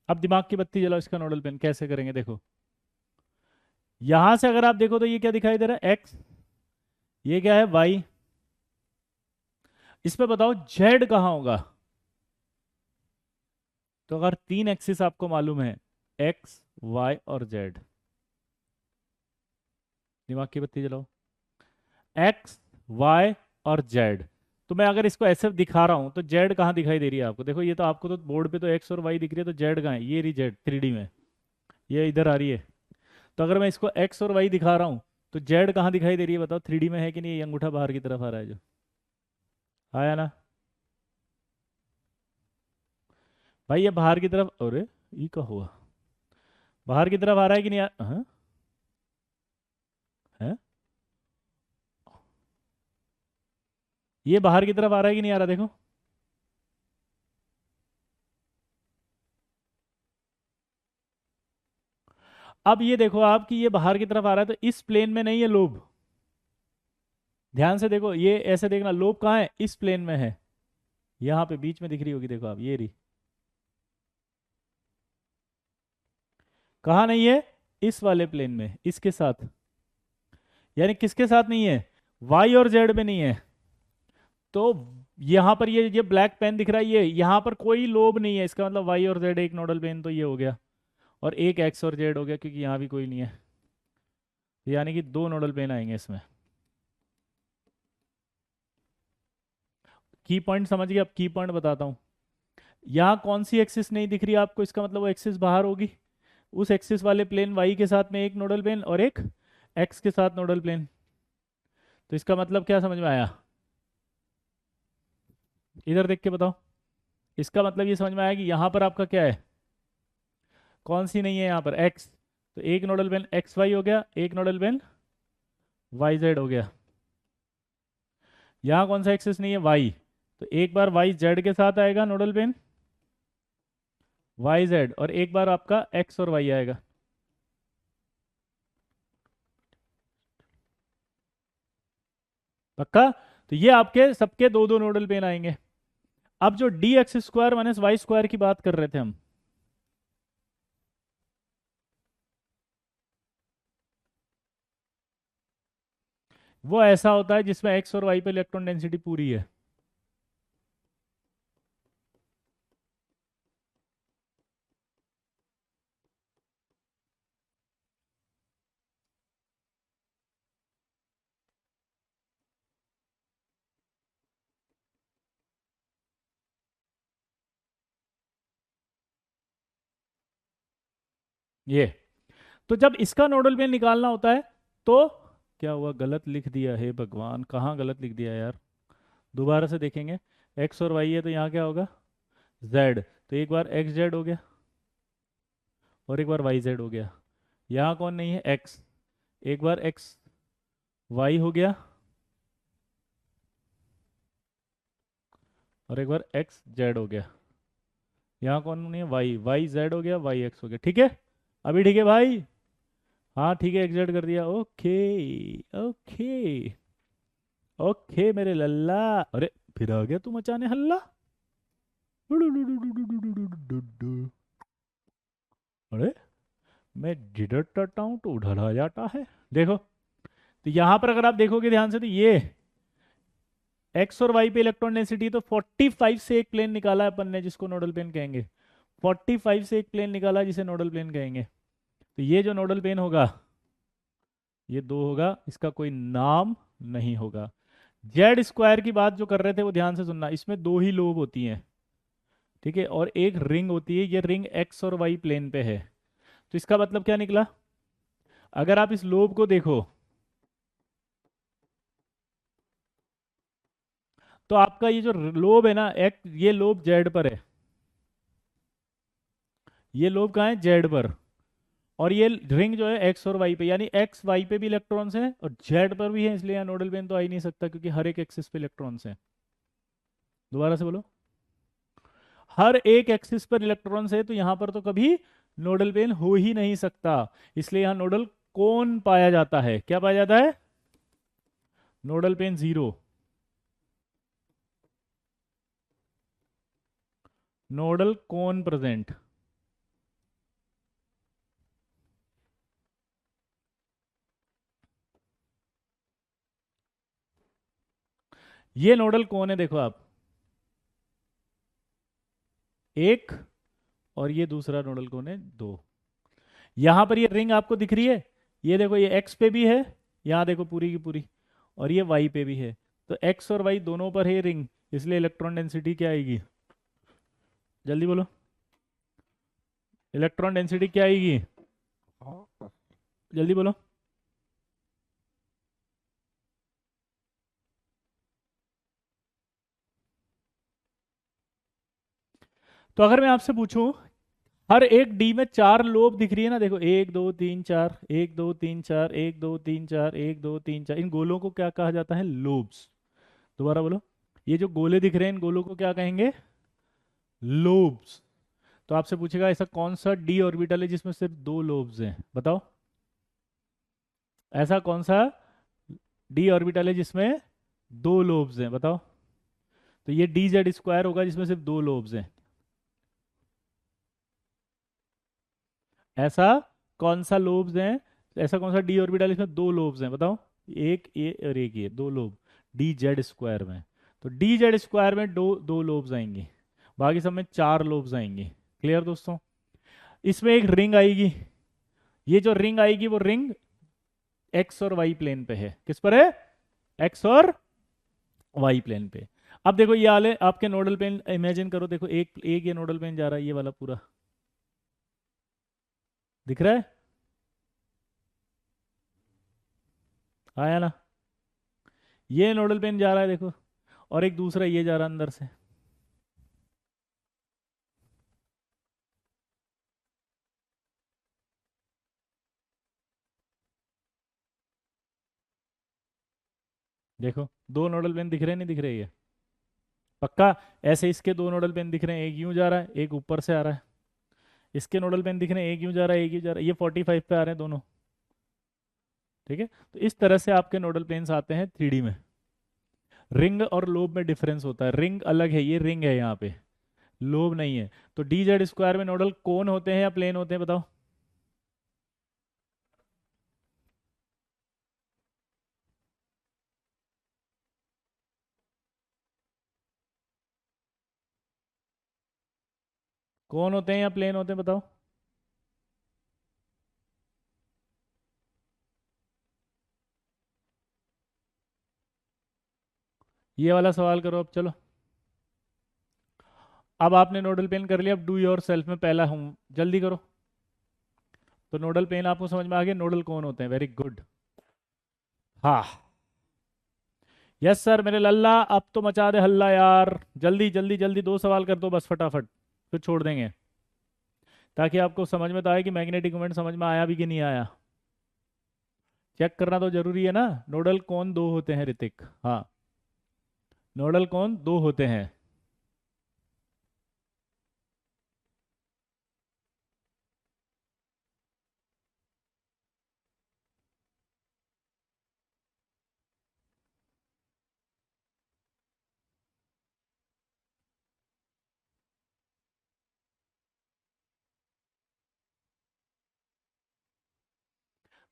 अब दिमाग की बत्ती जलाओ, इसका नोडल प्लेन कैसे करेंगे देखो। यहां से अगर आप देखो तो ये क्या दिखाई दे रहा है, एक्स। ये क्या है, वाई। इसमें बताओ जेड कहाँ होगा? तो अगर तीन एक्सिस आपको मालूम है, एक्स वाई और जेड, दिमाग की बत्ती जलाओ, एक्स वाई और जेड। तो मैं अगर इसको ऐसे दिखा रहा हूं तो जेड कहाँ दिखाई दे रही है आपको? देखो ये तो आपको तो बोर्ड पे तो एक्स और वाई दिख रही है, तो जेड कहाँ है? ये रही जेड 3D में, ये इधर आ रही है। तो अगर मैं इसको एक्स और वाई दिखा रहा हूँ तो जेड कहाँ दिखाई दे रही है बताओ? 3D में है कि नहीं? ये अंगूठा बाहर की तरफ आ रहा है जो, आया ना? भाई ये बाहर की तरफ, अरे ये क्या हुआ? बाहर की तरफ आ रहा है कि नहीं हाँ? है? ये बाहर की तरफ आ रहा है कि नहीं आ रहा देखो। अब ये देखो आप कि ये बाहर की तरफ आ रहा है, तो इस प्लेन में नहीं है लोब। ध्यान से देखो, ये ऐसे देखना, लोब कहाँ है? इस प्लेन में है। यहाँ पे बीच में दिख रही होगी, देखो आप, ये रही। कहाँ नहीं है? इस वाले प्लेन में, इसके साथ। यानी किसके साथ नहीं है? वाई और जेड में नहीं है। तो यहाँ पर ये ब्लैक पेन दिख रहा है, ये यहाँ पर कोई लोब नहीं है, इसका मतलब वाई और जेड एक नोडल पेन तो ये हो गया, और एक एक्स और जेड हो गया, क्योंकि यहाँ भी कोई नहीं है। यानी कि दो नोडल पेन आएंगे इसमें। की पॉइंट समझ गए? अब की पॉइंट बताता हूँ। यहाँ कौन सी एक्सिस नहीं दिख रही आपको? इसका मतलब वो एक्सिस बाहर होगी। उस एक्सिस वाले प्लेन वाई के साथ में एक नोडल प्लेन और एक एक्स के साथ नोडल प्लेन। तो इसका मतलब क्या समझ में आया? इधर देख के बताओ। इसका मतलब ये समझ में आया कि यहाँ पर आपका क्या है? कौन सी नहीं है यहाँ पर? एक्स। तो एक नोडल प्लेन एक्स वाई हो गया, एक नोडल प्लेन वाई जेड हो गया। यहाँ कौन सा एक्सिस नहीं है? वाई। तो एक बार वाई जेड के साथ आएगा नोडल प्लेन, वाई जेड, और एक बार आपका एक्स और वाई आएगा। पक्का? तो ये आपके सबके दो दो नोडल प्लेन आएंगे। अब जो D X square minus Y square की बात कर रहे थे हम, वो ऐसा होता है जिसमें एक्स और वाई पे इलेक्ट्रॉन डेंसिटी पूरी है। ये, तो जब इसका नोडल प्लेन निकालना होता है तो क्या हुआ? गलत लिख दिया है भगवान, कहाँ गलत लिख दिया यार? दोबारा से देखेंगे। एक्स और वाई है तो यहाँ क्या होगा? जेड। तो एक बार एक्स जेड हो गया और एक बार वाई जेड हो गया। यहाँ कौन नहीं है? एक्स। एक बार एक्स वाई हो गया और एक बार एक्स जेड हो गया। यहाँ कौन नहीं है? वाई। वाई जेड हो गया, वाई एक्स हो गया। ठीक है? अभी ठीक है भाई? हाँ ठीक है, एक्स जेड कर दिया। ओके। ओके। ओके मेरे लल्ला। अरे फिर आ गया तू मचाने हल्ला। अरे मैं जिधर टटता हूँ तो उधर आ जाता है। देखो, तो यहां पर अगर आप देखोगे ध्यान से, तो ये एक्स और वाई पे इलेक्ट्रॉन डेंसिटी, तो 45 से एक प्लेन निकाला है अपन ने जिसको नोडल प्लेन कहेंगे। 45 से एक प्लेन निकाला जिसे नोडल प्लेन कहेंगे। तो ये जो नोडल प्लेन होगा, ये 2 होगा, इसका कोई नाम नहीं होगा। जेड स्क्वायर की बात जो कर रहे थे वो ध्यान से सुनना, इसमें 2 ही लोब होती हैं, ठीक है, और एक रिंग होती है, ये रिंग एक्स और वाई प्लेन पे है। तो इसका मतलब क्या निकला, अगर आप इस लोब को देखो तो आपका ये जो लोब है ना, एक ये लोब जेड पर है, ये लोब कहाँ है, जेड पर, और ये रिंग जो है एक्स और वाई पे, यानी एक्स वाई पे भी इलेक्ट्रॉन्स हैं और जेड पर भी है, इसलिए यहाँ नोडल पेन तो आ ही नहीं सकता क्योंकि हर एक एक्सिस पे इलेक्ट्रॉन्स हैं। दोबारा से बोलो, हर एक एक्सिस पर इलेक्ट्रॉन्स है, तो यहाँ पर तो कभी नोडल पेन हो ही नहीं सकता, इसलिए यहाँ नोडल कौन पाया जाता है, क्या पाया जाता है, नोडल पेन जीरो, नोडल कौन प्रेजेंट। ये नोडल कौन है, देखो आप, एक, और ये दूसरा नोडल कौन है, दो। यहां पर ये रिंग आपको दिख रही है, ये देखो ये एक्स पे भी है, यहां देखो पूरी की पूरी, और ये वाई पे भी है, तो एक्स और वाई दोनों पर है रिंग, इसलिए इलेक्ट्रॉन डेंसिटी क्या आएगी, जल्दी बोलो, इलेक्ट्रॉन डेंसिटी क्या आएगी, जल्दी बोलो। तो अगर मैं आपसे पूछूं, हर एक डी में 4 लोब दिख रही है ना, देखो 1 2 3 4, 1 2 3 4, 1 2 3 4, 1 2 3 4, इन गोलों को क्या कहा जाता है, लोब्स। दोबारा बोलो, ये जो गोले दिख रहे हैं इन गोलों को क्या कहेंगे, लोब्स। तो आपसे पूछेगा ऐसा कौन सा डी ऑर्बिटल है जिसमें सिर्फ 2 लोब्स हैं, बताओ, ऐसा कौन सा डी ऑर्बिटल है जिसमें 2 लोब्स हैं, बताओ। तो ये डी जेड स्क्वायर होगा जिसमें सिर्फ 2 लोब्स हैं, ऐसा कौन सा लोब्स हैं, ऐसा कौन सा डी ऑर्बिटल इसमें 2 लोब्स हैं, बताओ, एक ये और एक ये, 2 लोब, डी जेड स्क्वायर में। तो डी जेड स्क्वायर में दो दो लोब्स आएंगे, बाकी सब में 4 लोब्स आएंगे। क्लियर दोस्तों, इसमें एक रिंग आएगी, ये जो रिंग आएगी वो रिंग एक्स और वाई प्लेन पे है, किस पर है, एक्स और वाई प्लेन पे। अब देखो ये वाले आपके नोडल पेन इमेजिन करो, देखो एक एक ये नोडल पेन जा रहा है, ये वाला पूरा दिख रहा है, आया ना, ये नोडल पेन जा रहा है देखो, और एक दूसरा ये जा रहा है अंदर से, देखो 2 नोडल पेन दिख रहे हैं, नहीं दिख रहे ये, पक्का। ऐसे इसके 2 नोडल पेन दिख रहे हैं, एक यूं जा रहा है एक ऊपर से आ रहा है, इसके नोडल पेन दिख रहे हैं, एक यूं जा रहा है एक यूं जा रहा है, ये 45 पे आ रहे हैं दोनों, ठीक है। तो इस तरह से आपके नोडल पेन्स आते हैं 3D में। रिंग और लोब में डिफरेंस होता है, रिंग अलग है, ये रिंग है यहाँ पे, लोब नहीं है। तो डी जेड स्क्वायर में नोडल कोन होते हैं या प्लेन होते हैं, बताओ। कोन होते हैं या प्लेन होते हैं, बताओ। ये वाला सवाल करो अब, चलो। अब आपने नोडल पेन कर लिया, अब डू योर सेल्फ में पहला हूं, जल्दी करो। तो नोडल पेन आपको समझ में आ गया, नोडल कौन होते हैं, वेरी गुड। हाँ, यस सर मेरे लल्ला, अब तो मचा दे हल्ला यार, जल्दी जल्दी जल्दी 2 सवाल कर दो बस फटाफट, फिर छोड़ देंगे, ताकि आपको समझ में तो आए कि मैग्नेटिक मोमेंट समझ में आया भी कि नहीं आया। चेक करना तो जरूरी है ना, नोडल कौन 2 होते हैं ऋतिक, हाँ, नोडल कौन 2 होते हैं।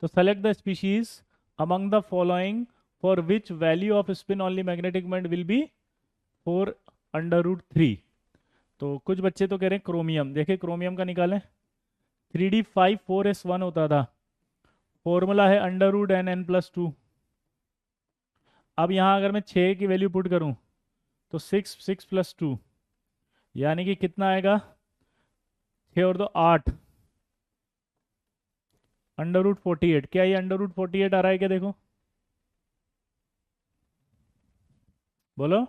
तो select the species among the following for which value off spin only magnetic moment will be 4√3। तो कुछ बच्चे तो कह रहे हैं क्रोमियम, देखिए क्रोमियम का निकालें, 3D5 4s1 होता था, फॉर्मूला है under root N N plus two. अब यहाँ अगर मैं 6 की वैल्यू पुट करूँ तो 6 प्लस टू, यानी कि कितना आएगा, 6 और 2 8, अंडर रूट 48। क्या ये अंडर रूट 48 आ रहा है क्या, देखो बोलो।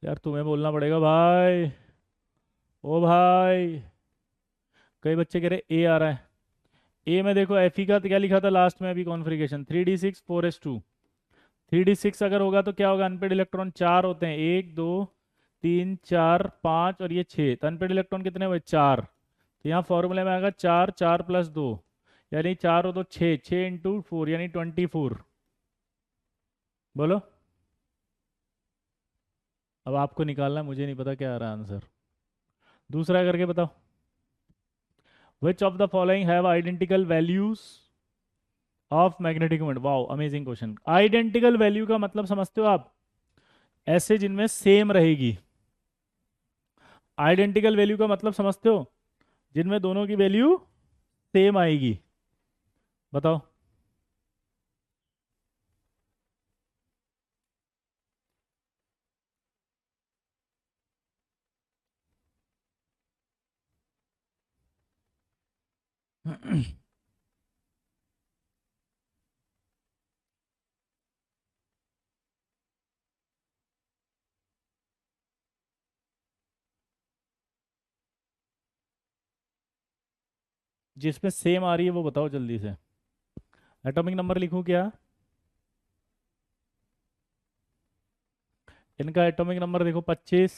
यार तुम्हें बोलना पड़ेगा भाई। ओ भाई, कई बच्चे कह रहे ए आ रहा है। ए में देखो एफ ई का तो क्या लिखा था लास्ट में अभी कॉन्फ़िगरेशन, 3d6 4s2। 3d6 अगर होगा तो क्या होगा, अनपेड इलेक्ट्रॉन 4 होते हैं, 1 2 3 4 5 और ये 6, तो अनपेड इलेक्ट्रॉन कितने हुए, 4। तो यहाँ फॉर्मूले में आएगा 4 4 प्लस 2, यानी 4 और 2 6, 6 × 4 यानी 24। बोलो। अब आपको निकालना है, मुझे नहीं पता क्या आ रहा है आंसर। दूसरा करके बताओ। Which of the following have identical values of magnetic moment. Wow, amazing question. Identical value का मतलब समझते हो आप, ऐसे जिनमें सेम रहेगी। आइडेंटिकल वैल्यू का मतलब समझते हो, जिनमें दोनों की वैल्यू सेम आएगी। बताओ। जिसमें सेम आ रही है वो बताओ जल्दी से। एटॉमिक नंबर लिखूं क्या, इनका एटॉमिक नंबर देखो, 25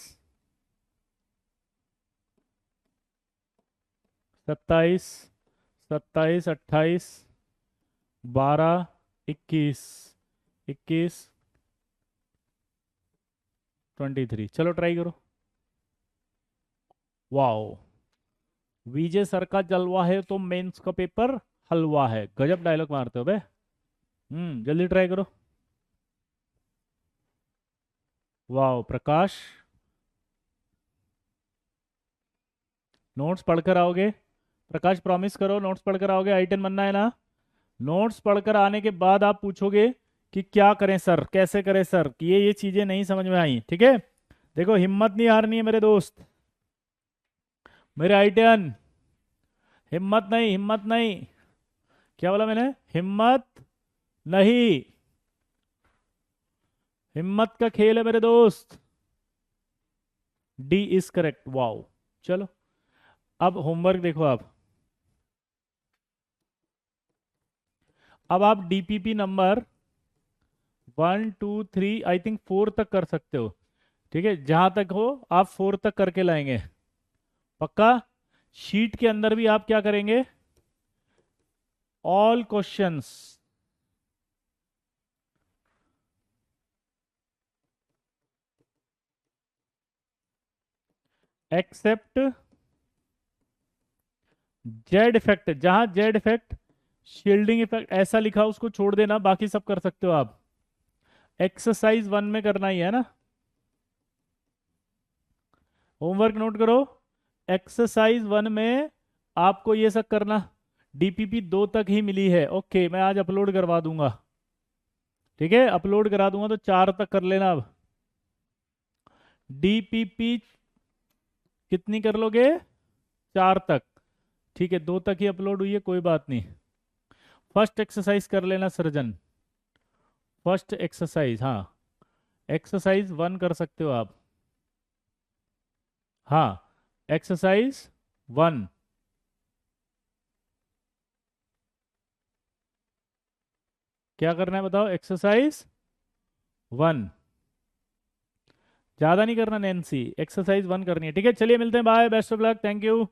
27 27 28 12 21 21 23। चलो ट्राई करो। वाओ, विजय सर का जलवा है तो मेंस का पेपर हलवा है। गजब डायलॉग मारते हो बे। जल्दी ट्राई करो। वाओ प्रकाश, नोट्स पढ़कर आओगे। प्रकाश प्रॉमिस करो नोट्स पढ़कर आओगे, आई 10 बनना है ना। नोट्स पढ़कर आने के बाद आप पूछोगे कि क्या करें सर, कैसे करें सर, कि ये चीजें नहीं समझ में आई, ठीक है। देखो हिम्मत नहीं हारनी है मेरे दोस्त, मेरे आई 10। हिम्मत नहीं, हिम्मत नहीं। क्या बोला मैंने, हिम्मत नहीं। हिम्मत का खेल है मेरे दोस्त। D is correct. वाओ। चलो अब होमवर्क देखो आप। अब आप डीपीपी नंबर 1 2 3 आई थिंक 4 तक कर सकते हो, ठीक है। जहां तक हो आप 4 तक करके लाएंगे, पक्का। शीट के अंदर भी आप क्या करेंगे, all questions except Z effect. जहां जेड इफेक्ट, शील्डिंग इफेक्ट ऐसा लिखा उसको छोड़ देना, बाकी सब कर सकते हो आप। एक्सरसाइज 1 में करना ही है ना, होमवर्क नोट करो। एक्सरसाइज 1 में आपको ये सब करना। डीपीपी 2 तक ही मिली है, ओके। मैं आज अपलोड करवा दूंगा, ठीक है, अपलोड करा दूंगा तो 4 तक कर लेना। अब डीपीपी कितनी कर लोगे, 4 तक, ठीक है। 2 तक ही अपलोड हुई है, कोई बात नहीं। फर्स्ट एक्सरसाइज कर लेना सर्जन, फर्स्ट एक्सरसाइज, हाँ। एक्सरसाइज 1 कर सकते हो आप, हाँ। एक्सरसाइज 1, क्या करना है बताओ, एक्सरसाइज 1। ज्यादा नहीं करना नैन्सी, एक्सरसाइज 1 करनी है, ठीक है। चलिए मिलते हैं, bye, best of luck, thank you.